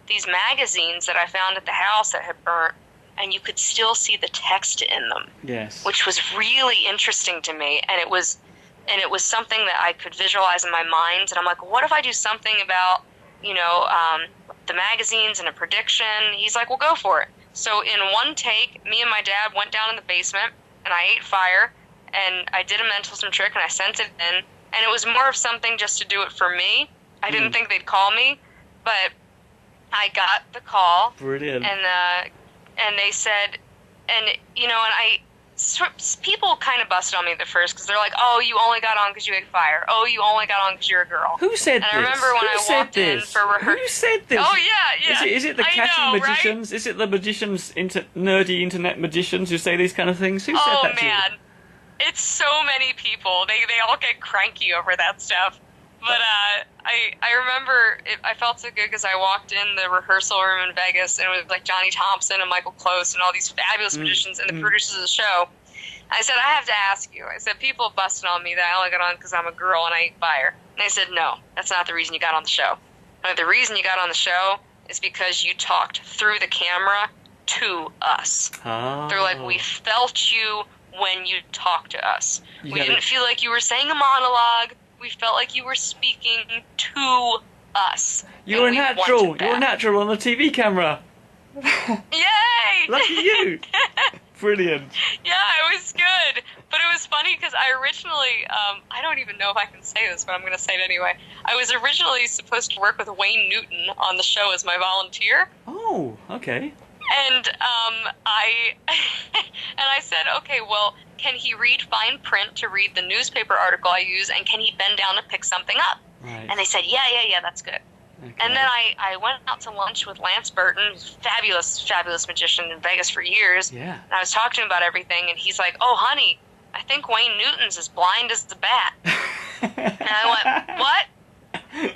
A: these magazines that I found at the house that had burnt, and you could still see the text in them. Yes. Which was really interesting to me, and it was something that I could visualize in my mind. And I'm like, what if I do something about, the magazines and a prediction? He's like, well, go for it. So in one take, me and my dad went down in the basement, and I ate fire, and I did a mental trick, and I sent it in, and it was more of something just to do it for me. I didn't think they'd call me, but I got the call.
B: Brilliant.
A: And they said, and people kind of busted on me at first because they're like, "Oh, you only got on because you ate fire. Oh, you only got on because you're a girl."
B: Who said this?
A: And I remember when I walked in for rehearsal.
B: Who said this?
A: Oh yeah.
B: Is it the catty magicians? Right? Is it the magicians, nerdy internet magicians who say these kind of things? Who said that to you?
A: Oh man, it's so many people. They all get cranky over that stuff. But I remember I felt so good because I walked in the rehearsal room in Vegas, and it was like Johnny Thompson and Michael Close and all these fabulous magicians and the producers of the show. I said, I have to ask you. I said, people busted on me that I only got on because I'm a girl and I ate fire. And they said, no, that's not the reason you got on the show. No, the reason you got on the show is because you talked through the camera to us.
B: Oh.
A: They're like, we felt you when you talked to us. We didn't feel like you were saying a monologue. We felt like you were speaking to us.
B: You're natural. You're natural on the TV camera.
A: Yay!
B: Lucky you. Brilliant.
A: Yeah, it was good. But it was funny because I originally, I don't even know if I can say this, but I'm going to say it anyway. I was originally supposed to work with Wayne Newton on the show as my volunteer.
B: Oh, okay.
A: And I said, okay, well, can he read fine print to read the newspaper article I use, and can he bend down to pick something up?
B: Right.
A: And they said, yeah, that's good.
B: Okay.
A: And then I went out to lunch with Lance Burton, who's a fabulous magician in Vegas for years.
B: Yeah.
A: And I was talking to him about everything, and he's like, oh, honey, I think Wayne Newton's as blind as the bat. And I went, what?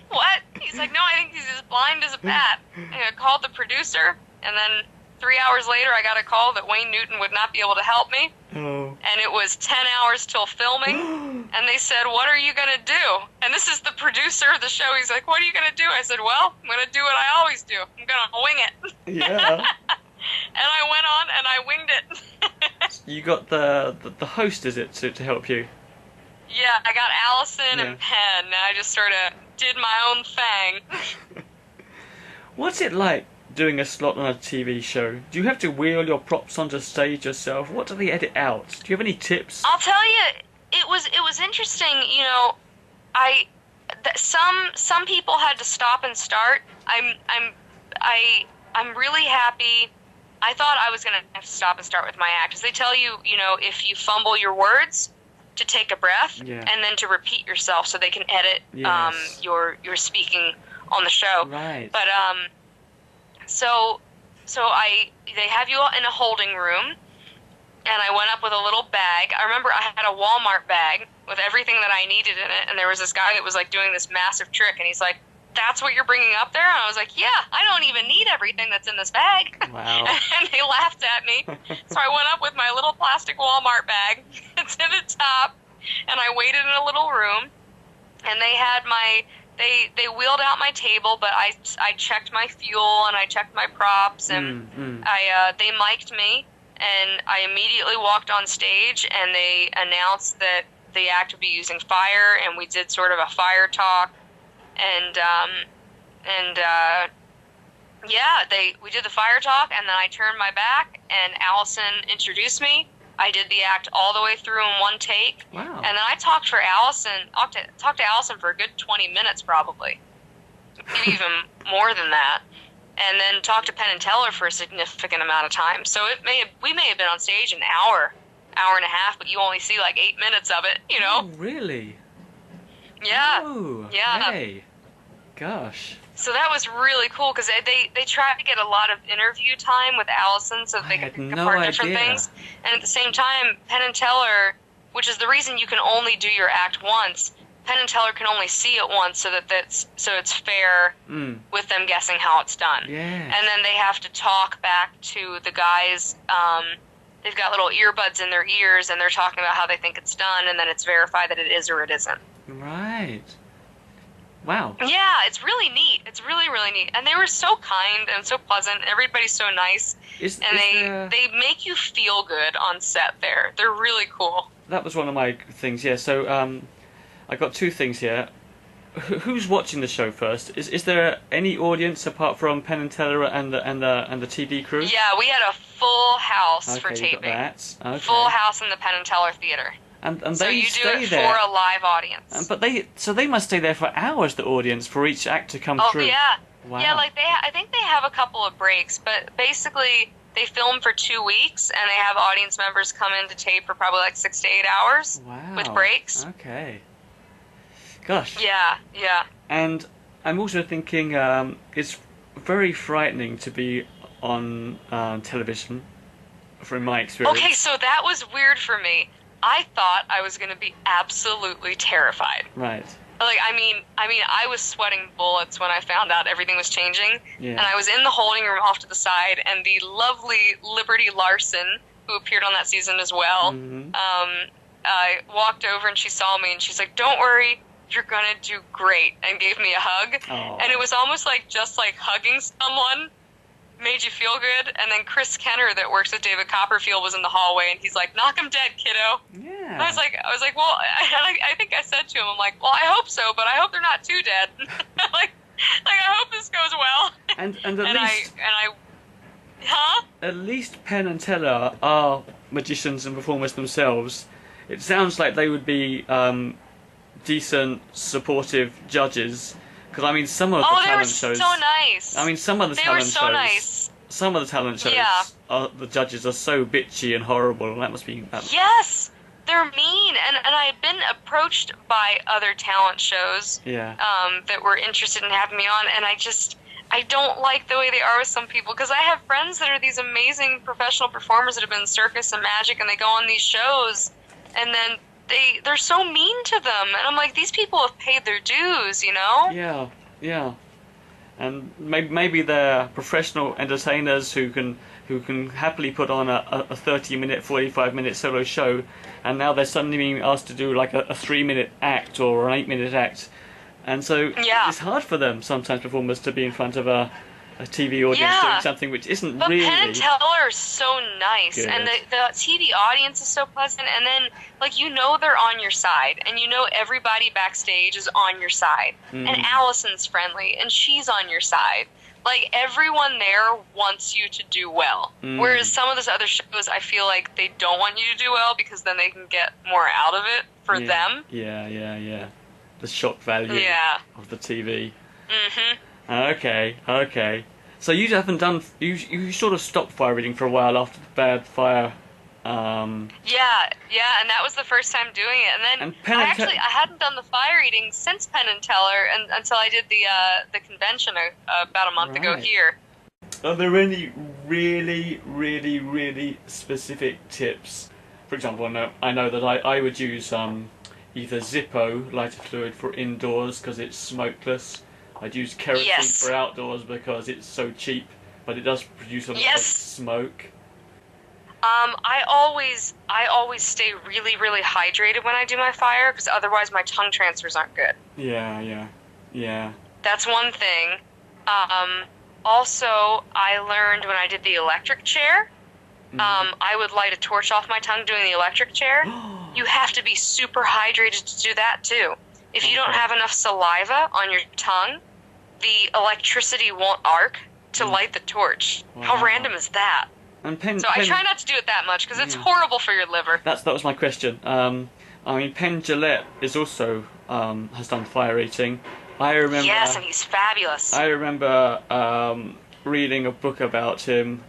A: What? He's like, no, I think he's as blind as a bat. And I called the producer, and then 3 hours later, I got a call that Wayne Newton would not be able to help me.
B: Oh.
A: And it was 10 hours till filming. And they said, what are you going to do? And this is the producer of the show. He's like, what are you going to do? I said, well, I'm going to do what I always do. I'm going to wing it.
B: Yeah.
A: And I went on and I winged it.
B: You got the host, is it, to help you?
A: Yeah, I got Allison and Penn. And I just sort of did my own thing.
B: What's it like doing a slot on a TV show? Do you have to wheel your props onto stage yourself? What do they edit out? Do you have any tips?
A: I'll tell you, it was interesting. You know, some people had to stop and start. I'm really happy. I thought I was gonna have to stop and start with my act, because they tell you, you know, if you fumble your words, to take a breath and then to repeat yourself so they can edit your speaking on the show.
B: Right.
A: But So they have you in a holding room, and I went up with a little bag. I remember I had a Walmart bag with everything that I needed in it, and there was this guy that was like doing this massive trick, and he's like, that's what you're bringing up there? And I was like, yeah, I don't even need everything that's in this bag.
B: Wow.
A: And they laughed at me. So I went up with my little plastic Walmart bag to the top, and I waited in a little room, and they had They wheeled out my table, but I checked my fuel and I checked my props, and they mic'd me, and I immediately walked on stage, and they announced that the act would be using fire, and we did sort of a fire talk, and we did the fire talk, and then I turned my back, and Allison introduced me. I did the act all the way through in one take.
B: Wow.
A: And then I talked to Allison for a good 20 minutes probably. Maybe even more than that. And then talked to Penn and Teller for a significant amount of time. So we may have been on stage an hour and a half, but you only see like 8 minutes of it, you know?
B: Oh, really?
A: Yeah.
B: Oh,
A: yeah.
B: Hey. Gosh.
A: So that was really cool, because they tried to get a lot of interview time with Allison so they could pick apart different things. And at the same time, Penn and Teller, which is the reason you can only do your act once, Penn and Teller can only see it once, so it's fair with them guessing how it's done.
B: Yeah.
A: And then they have to talk back to the guys. They've got little earbuds in their ears, and they're talking about how they think it's done, and then it's verified that it is or it isn't.
B: Right. Wow.
A: Yeah, it's really neat. It's really, really neat. And they were so kind and so pleasant. Everybody's so nice. They make you feel good on set there. They're really cool.
B: That was one of my things, yeah. So I got two things here. who's watching the show first? Is there any audience apart from Penn and Teller and the TV crew?
A: Yeah, we had a full house for
B: Okay, you got
A: taping.
B: that. Okay.
A: Full house in the Penn and Teller Theater.
B: And
A: So
B: they
A: you do
B: stay
A: it
B: there.
A: for a live audience.
B: But they must stay there for hours. The audience for each act to come
A: Oh
B: through.
A: yeah,
B: Wow.
A: yeah. Like I think they have a couple of breaks, but basically they film for 2 weeks, and they have audience members come in to tape for probably like 6 to 8 hours
B: Wow.
A: with breaks.
B: Okay. Gosh.
A: Yeah, yeah.
B: And I'm also thinking it's very frightening to be on television, from my experience.
A: Okay, so that was weird for me. I thought I was going to be absolutely terrified.
B: Right.
A: Like, I mean, I was sweating bullets when I found out everything was changing,
B: Yeah.
A: and I was in the holding room off to the side, and the lovely Liberty Larson, who appeared on that season as well,
B: Mhm.
A: I walked over and she saw me, and she's like, "Don't worry, you're gonna do great," and gave me a hug.
B: Aw.
A: And it was almost like just like hugging someone made you feel good. And then Chris Kenner, that works with David Copperfield, was in the hallway, and he's like, "Knock him dead, kiddo."
B: Yeah.
A: I was like, well, I think I said to him, I'm like, well, I hope so, but I hope they're not too dead. like I hope this goes well.
B: And at
A: And
B: least
A: huh?
B: at least Penn and Teller are magicians and performers themselves. It sounds like they would be decent, supportive judges. Because I mean, some of the
A: Oh, they were
B: talent shows.
A: so nice.
B: I mean, some of the
A: They
B: talent
A: were so
B: shows.
A: nice.
B: Some of the talent shows.
A: Yeah.
B: The judges are so bitchy and horrible. And that must be.
A: Yes, they're mean, and I've been approached by other talent shows
B: Yeah.
A: that were interested in having me on, and I don't like the way they are with some people, because I have friends that are these amazing professional performers that have been in circus and magic, and they go on these shows, and then they're so mean to them, and I'm like, these people have paid their dues, you know?
B: Yeah. Yeah. And maybe they're professional entertainers who can happily put on a 30-minute, 45-minute solo show, and now they're suddenly being asked to do like a 3-minute act or an 8-minute act, and so
A: Yeah.
B: it's hard for them sometimes, performers, to be in front of a TV audience
A: Yeah.
B: doing something which isn't
A: But
B: really.
A: Penn and Teller are so nice,
B: Good.
A: and the TV audience is so pleasant, and then, like, you know they're on your side, and you know everybody backstage is on your side, and Allison's friendly, and she's on your side. Like, everyone there wants you to do well, whereas some of those other shows, I feel like they don't want you to do well, because then they can get more out of it for them.
B: Yeah. The shock value
A: Yeah.
B: of the TV.
A: Mm-hmm.
B: Okay. So you haven't done. You sort of stopped fire reading for a while after the bad fire.
A: Yeah, and that was the first time doing it. And then
B: And Penn and
A: I hadn't done the fire eating since Penn and Teller, and until I did the convention about a month ago
B: Right.
A: here.
B: Are there any really specific tips? For example, I know that I would use either Zippo lighter fluid for indoors because it's smokeless. I'd use kerosene
A: Yes.
B: for outdoors because it's so cheap, but it does produce a lot of
A: Yes.
B: smoke.
A: I always stay really hydrated when I do my fire, because otherwise my tongue transfers aren't good.
B: Yeah.
A: That's one thing. Also, I learned when I did the electric chair, I would light a torch off my tongue doing the electric chair. You have to be super hydrated to do that, too. If you don't
B: Okay.
A: have enough saliva on your tongue, the electricity won't arc to light the torch. How
B: Wow.
A: random is that?
B: And Penn.
A: So I try not to do it that much, because it's horrible for your liver.
B: That was my question. I mean, Penn Jillette is also has done fire eating. I remember.
A: Yes, and he's fabulous.
B: I remember reading a book about him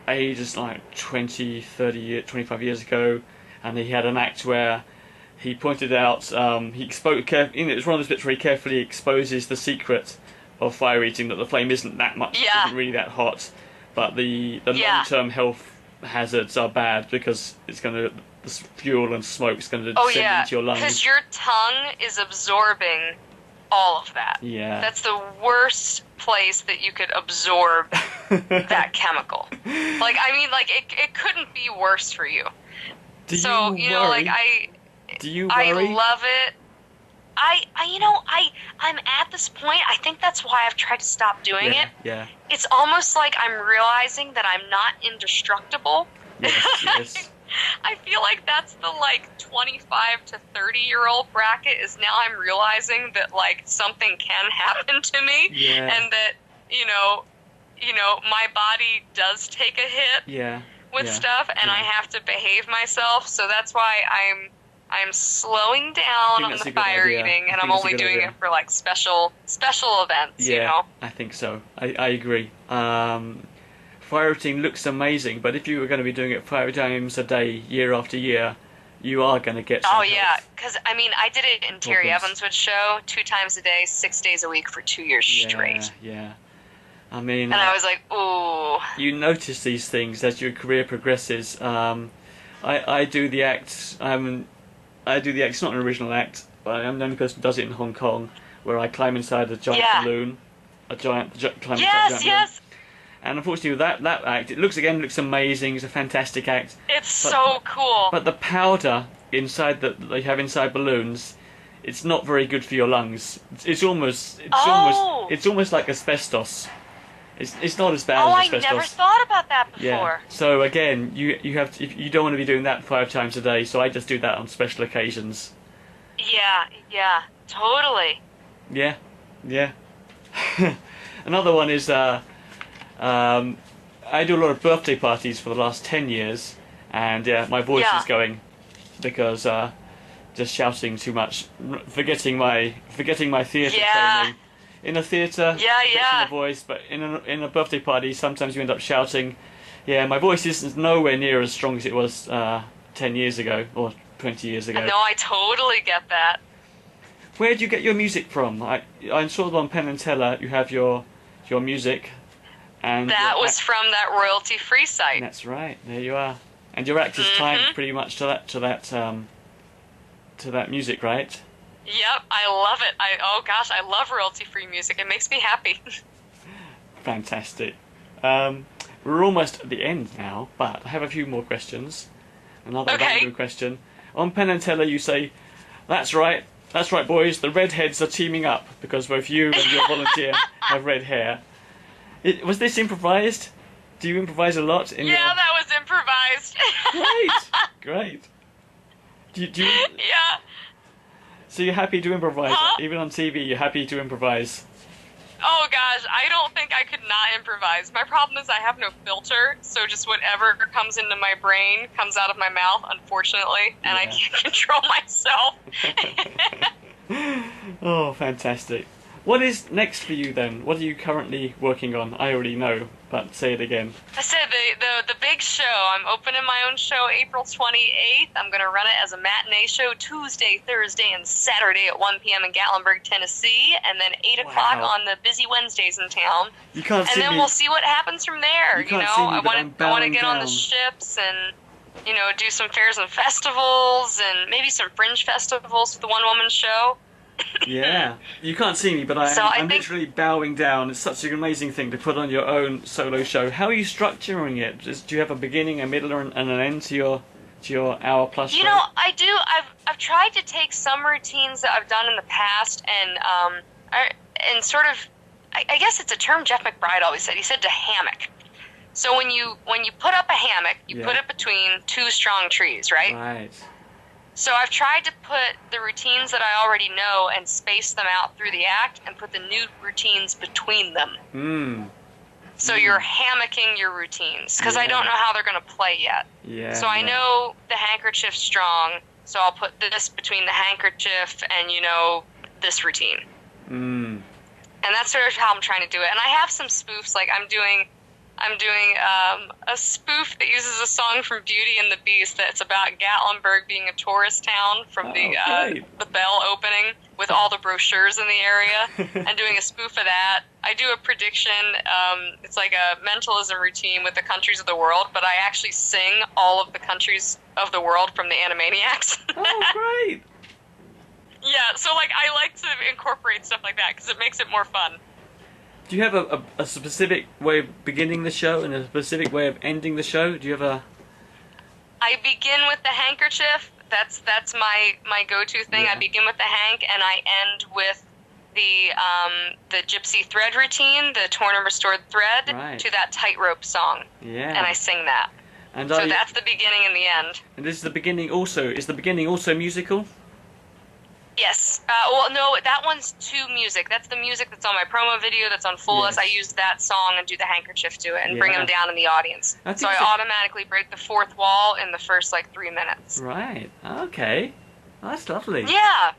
B: ages like 20, 30 years, 25 years ago, and he had an act where he pointed out, he exposed, it's one of those bits where he carefully exposes the secret of fire eating, that the flame isn't that much,
A: Yeah.
B: isn't really that hot, but the
A: Yeah.
B: long-term health hazards are bad because it's going to, the fuel and smoke's going to
A: Oh
B: descend
A: yeah,
B: into your lungs.
A: because your tongue is absorbing all of that.
B: Yeah.
A: That's the worst place that you could absorb that chemical. Like, I mean, like, it couldn't be worse for you.
B: Do
A: So, you know,
B: worry?
A: like,
B: Do you
A: I
B: worry?
A: love it. I'm at this point, I think that's why I've tried to stop doing it.
B: Yeah.
A: It's almost like I'm realizing that I'm not indestructible.
B: Yes.
A: I feel like that's the like 25 to 30-year-old bracket. Is now I'm realizing that like something can happen to me,
B: Yeah.
A: and that my body does take a hit
B: Yeah.
A: with
B: Yeah.
A: stuff, and I
B: Yeah.
A: have to behave myself. So that's why I'm slowing
B: I
A: down
B: think
A: on
B: that's
A: the
B: a good
A: fire
B: idea.
A: eating,
B: I
A: and
B: think
A: I'm
B: that's a
A: only
B: good
A: doing
B: idea.
A: it for like special events.
B: Yeah,
A: You know.
B: I think so. I agree. Fire routine looks amazing, but if you were going to be doing it 5 times a day, year after year, you are going to get some
A: Oh yeah,
B: health
A: because I mean, I did it in Terry
B: problems.
A: Evans' show 2 times a day, 6 days a week for 2 years straight.
B: Yeah. I mean,
A: And I was like, ooh.
B: you notice these things as your career progresses. I do the act. I do the act. It's not an original act, but I'm the only person who does it in Hong Kong, where I climb inside a giant
A: Yeah.
B: balloon, climb inside a giant
A: Yes,
B: balloon.
A: yes.
B: And unfortunately, with that act, it looks amazing. It's a fantastic act.
A: It's
B: But-
A: so cool.
B: But the powder inside that they have inside balloons, it's not very good for your lungs. It's almost like asbestos. It's not as bad
A: Oh,
B: as
A: I
B: asbestos.
A: never thought about that
B: Yeah.
A: before.
B: So again, you have to, if you don't want to be doing that 5 times a day. So I just do that on special occasions.
A: Yeah, totally.
B: Yeah. Another one is I do a lot of birthday parties for the last 10 years, and my voice
A: Yeah.
B: is going because just shouting too much, forgetting my theatre
A: Yeah.
B: training. In a theatre,
A: Yeah,
B: affecting
A: yeah.
B: the voice, but in a birthday party, sometimes you end up shouting. Yeah, my voice isn't nowhere near as strong as it was 10 years ago or 20 years ago.
A: No, I totally get that.
B: Where do you get your music from? I saw on Penn and Teller you have your music, and
A: That
B: your
A: was from that royalty-free site.
B: That's right. There you are. And your act is timed pretty much to that music, right?
A: Yep, I love it. I love royalty-free music. It makes me happy.
B: Fantastic. We're almost at the end now, but I have a few more questions. Another
A: Okay.
B: random question. On Penn and Teller, you say, "That's right, boys. The redheads are teaming up because both you and your volunteer have red hair." Was this improvised? Do you improvise a lot?
A: Yeah, that was improvised.
B: Great. Do you?
A: Yeah.
B: So you're happy to improvise,
A: Huh?
B: even on TV. You're happy to improvise.
A: Oh gosh, I don't think I could not improvise. My problem is I have no filter, so just whatever comes into my brain comes out of my mouth, unfortunately, and I
B: Yeah.
A: can't control myself.
B: Oh, fantastic. What is next for you then? What are you currently working on? I already know, but say it again.
A: I said the big show. I'm opening my own show April 28th. I'm going to run it as a matinee show Tuesday, Thursday, and Saturday at 1 p.m. in Gatlinburg, Tennessee, and then 8 o'clock
B: Wow.
A: on the busy Wednesdays in town.
B: You can't
A: And
B: see
A: then
B: me.
A: we'll see what happens from there.
B: You can't see me,
A: I
B: but I'm
A: want to
B: bowing
A: get on the
B: down.
A: ships and do some fairs and festivals and maybe some fringe festivals for the one-woman show.
B: Yeah. You can't see me, but
A: So I
B: I'm
A: think-
B: literally bowing down. It's such an amazing thing to put on your own solo show. How are you structuring it? Do you have a beginning, a middle, and an end to your hour-plus show?
A: I do. I've tried to take some routines that I've done in the past and sort of, I guess it's a term Jeff McBride always said. He said to hammock. So when you put up a hammock, you
B: Yeah.
A: put it between two strong trees, right?
B: Right.
A: So I've tried to put the routines that I already know and space them out through the act and put the new routines between them.
B: Mm.
A: So you're hammocking your routines because I
B: Yeah.
A: don't know how they're going to play yet.
B: Yeah.
A: So I
B: yeah.
A: know the handkerchief's strong, so I'll put this between the handkerchief and, this routine.
B: Mm.
A: And that's sort of how I'm trying to do it. And I have some spoofs, like I'm doing a spoof that uses a song from Beauty and the Beast that's about Gatlinburg being a tourist town from
B: great.
A: the Bell opening with all the brochures in the area, and doing a spoof of that. I do a prediction. It's like a mentalism routine with the countries of the world, but I actually sing all of the countries of the world from the Animaniacs.
B: Oh, great.
A: Yeah, so I like to incorporate stuff like that because it makes it more fun.
B: Do you have a specific way of beginning the show and a specific way of ending the show? Do you have a...
A: I begin with the handkerchief. That's my go-to thing.
B: Yeah.
A: I begin with the hank, and I end with the gypsy thread routine, the torn and restored thread,
B: Right.
A: to that tightrope song,
B: Yeah.
A: and I sing that.
B: And
A: so that's the beginning and the end.
B: And this is the beginning also. Is the beginning also musical?
A: Yes. Well, no, that one's to music. That's the music that's on my promo video, that's on Fool Us. I use that song and do the handkerchief to it and bring them down in the audience. So I automatically break the fourth wall in the first, 3 minutes.
B: Right. Okay. Oh, that's lovely.
A: Yeah.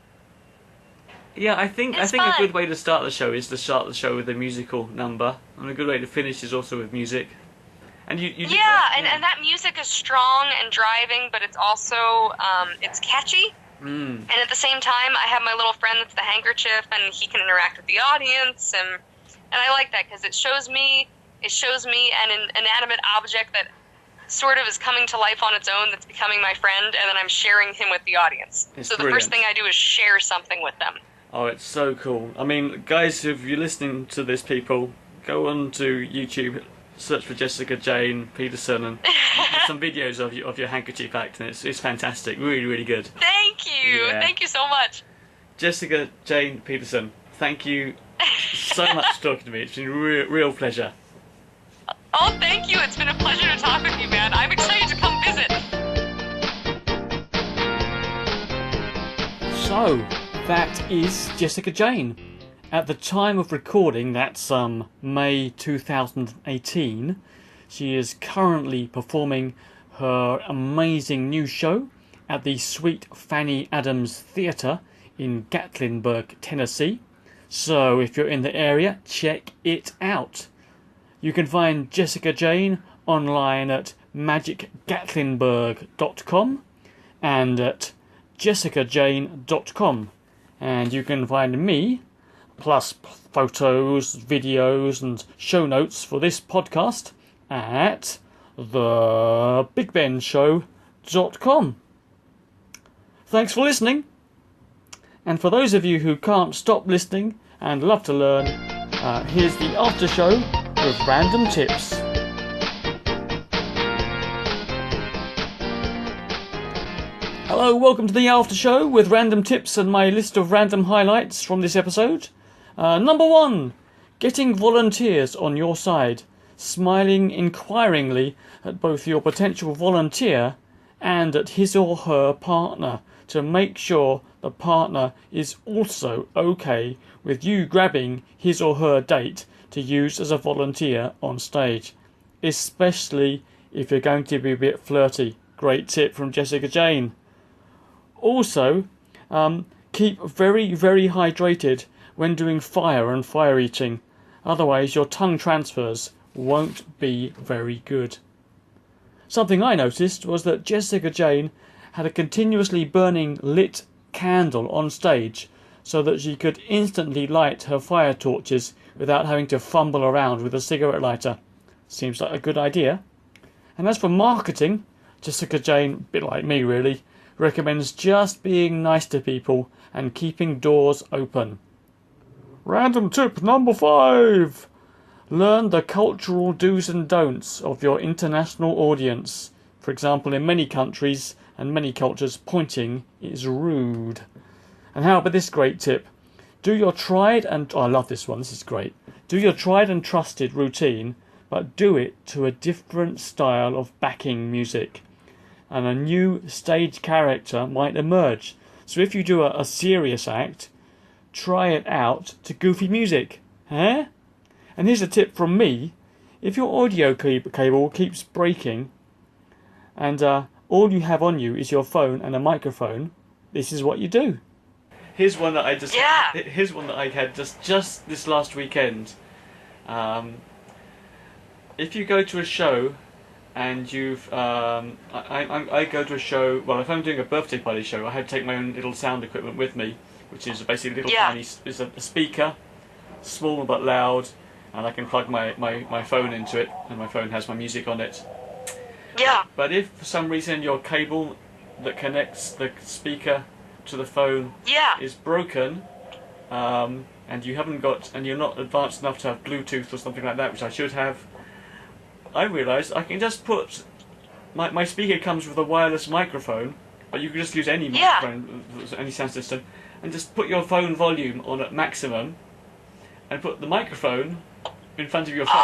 B: Yeah, I think
A: fun.
B: A good way to start the show is to start the show with a musical number, and a good way to finish is also with music. And you did that,
A: and that music is strong and driving, but it's also it's catchy. And at the same time, I have my little friend that's the handkerchief, and he can interact with the audience, and I like that because it shows me an inanimate object that sort of is coming to life on its own, that's becoming my friend, and then I'm sharing him with the audience.
B: It's
A: so the
B: brilliant.
A: first thing I do is share something with them.
B: Oh, it's so cool. I mean, guys, if you're listening to this, people, go on to YouTube, search for Jessica Jane Peterson, and some videos of your handkerchief act, and it's fantastic. Really, really good.
A: Thank you.
B: Yeah.
A: Thank you so much.
B: Jessica Jane Peterson, thank you so much for talking to me. It's been a real pleasure.
A: Oh, thank you. It's been a pleasure to talk with you, man. I'm excited to come visit.
B: So, that is Jessica Jane. At the time of recording, that's May 2018, she is currently performing her amazing new show at the Sweet Fanny Adams Theatre in Gatlinburg, Tennessee. So if you're in the area, check it out. You can find Jessica Jane online at magicgatlinburg.com and at jessicajane.com. And you can find me, plus photos, videos and show notes for this podcast at thebigbenshow.com. Thanks for listening. And for those of you who can't stop listening and love to learn, here's the after show with random tips. Hello, welcome to the after show with random tips and my list of random highlights from this episode. Number 1, getting volunteers on your side, smiling inquiringly at both your potential volunteer and at his or her partner to make sure the partner is also okay with you grabbing his or her date to use as a volunteer on stage, especially if you're going to be a bit flirty. Great tip from Jessica Jane. Also, keep very, very hydrated when doing fire and fire eating, otherwise your tongue transfers won't be very good. Something I noticed was that Jessica Jane had a continuously burning lit candle on stage so that she could instantly light her fire torches without having to fumble around with a cigarette lighter. Seems like a good idea. And as for marketing, Jessica Jane, a bit like me really, recommends just being nice to people and keeping doors open. Random tip number 5. Learn the cultural do's and don'ts of your international audience. For example, in many countries and many cultures, pointing is rude. And how about this great tip? Do your tried and... Oh, I love this one, this is great. Do your tried and trusted routine, but do it to a different style of backing music. And a new stage character might emerge. So if you do a serious act, try it out to goofy music. Eh? And here's a tip from me. If your audio cable keeps breaking and all you have on you is your phone and a microphone, this is what you do. Here's one that I had just this last weekend. If you go to a show and you've I go to a show. Well, if I'm doing a birthday party show, I have to take my own little sound equipment with me, which is basically a little tiny. It's a speaker, small but loud, and I can plug my phone into it, and my phone has my music on it.
A: Yeah.
B: But if for some reason your cable that connects the speaker to the phone is broken, and you haven't got, and you're not advanced enough to have Bluetooth or something like that, which I should have, I realised I can just put my speaker comes with a wireless microphone, but you can just use any microphone, any sound system, and just put your phone volume on at maximum, and put the microphone in front of your phone,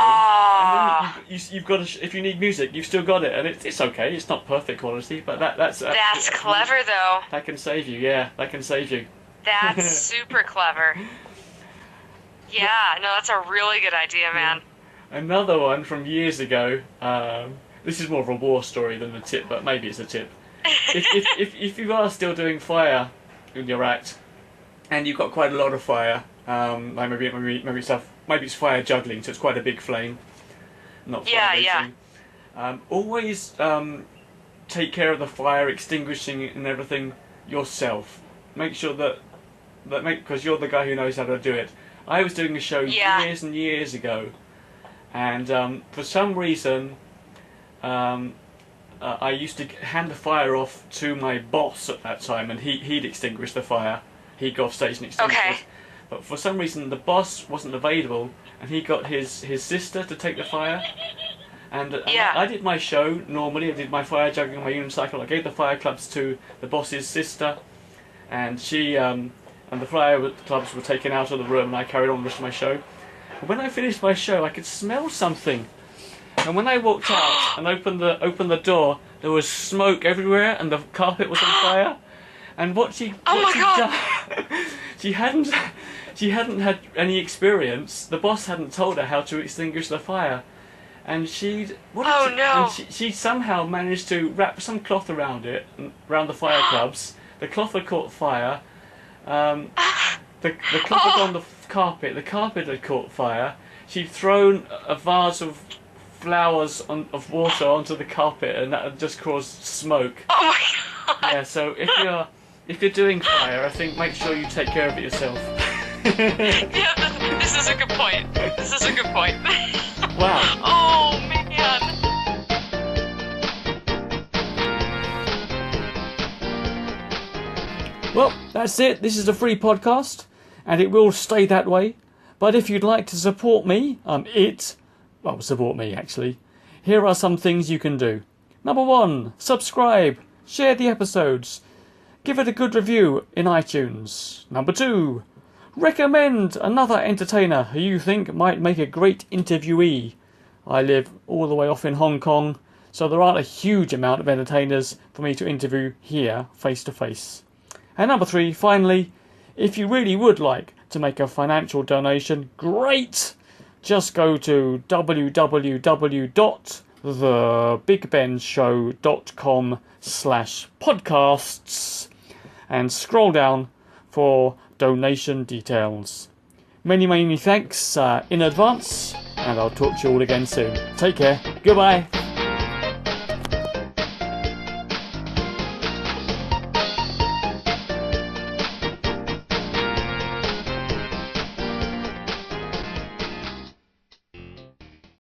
A: Ah.
B: And then you've got to, if you need music, you've still got it, and it's okay. It's not perfect quality, but that's
A: Clever though.
B: That can save you. Yeah, that can save you.
A: That's super clever. Yeah, no, that's a really good idea, man.
B: Another one from years ago. This is more of a war story than a tip, but maybe it's a tip. If you are still doing fire in your act, and you've got quite a lot of fire, like maybe it's fire juggling, so it's quite a big flame, not fire racing. Always take care of the fire, extinguishing it and everything yourself. Make sure because you're the guy who knows how to do it. I was doing a show years and years ago, and for some reason, I used to hand the fire off to my boss at that time, and he'd extinguish the fire. He'd go off stage and extinguish it. But for some reason, the boss wasn't available, and he got his sister to take the fire. And I did my show normally. I did my fire juggling on my unicycle. I gave the fire clubs to the boss's sister, and she and the fire clubs were taken out of the room, and I carried on the rest of my show. But when I finished my show, I could smell something. And when I walked out and opened the door, there was smoke everywhere, and the carpet was on fire. And she hadn't had any experience. The boss hadn't told her how to extinguish the fire, and she somehow managed to wrap some cloth around it, around the fire clubs. The cloth had caught fire. The cloth had on the carpet. The carpet had caught fire. She'd thrown a vase of flowers of water onto the carpet, and that had just caused smoke.
A: Oh my god!
B: Yeah, so if you're doing fire, I think make sure you take care of it yourself.
A: Yeah, this is a good point.
B: Wow.
A: Oh man.
B: Well, that's it. This is a free podcast, and it will stay that way. But if you'd like to support me, support me actually, here are some things you can do. Number 1, subscribe, share the episodes, give it a good review in iTunes. Number 2, recommend another entertainer who you think might make a great interviewee. I live all the way off in Hong Kong, so there aren't a huge amount of entertainers for me to interview here face to face. And number 3, finally, if you really would like to make a financial donation, great! Just go to www.thebigbenshow.com/podcasts and scroll down for donation details. Many thanks in advance, and I'll talk to you all again soon. Take care. Goodbye.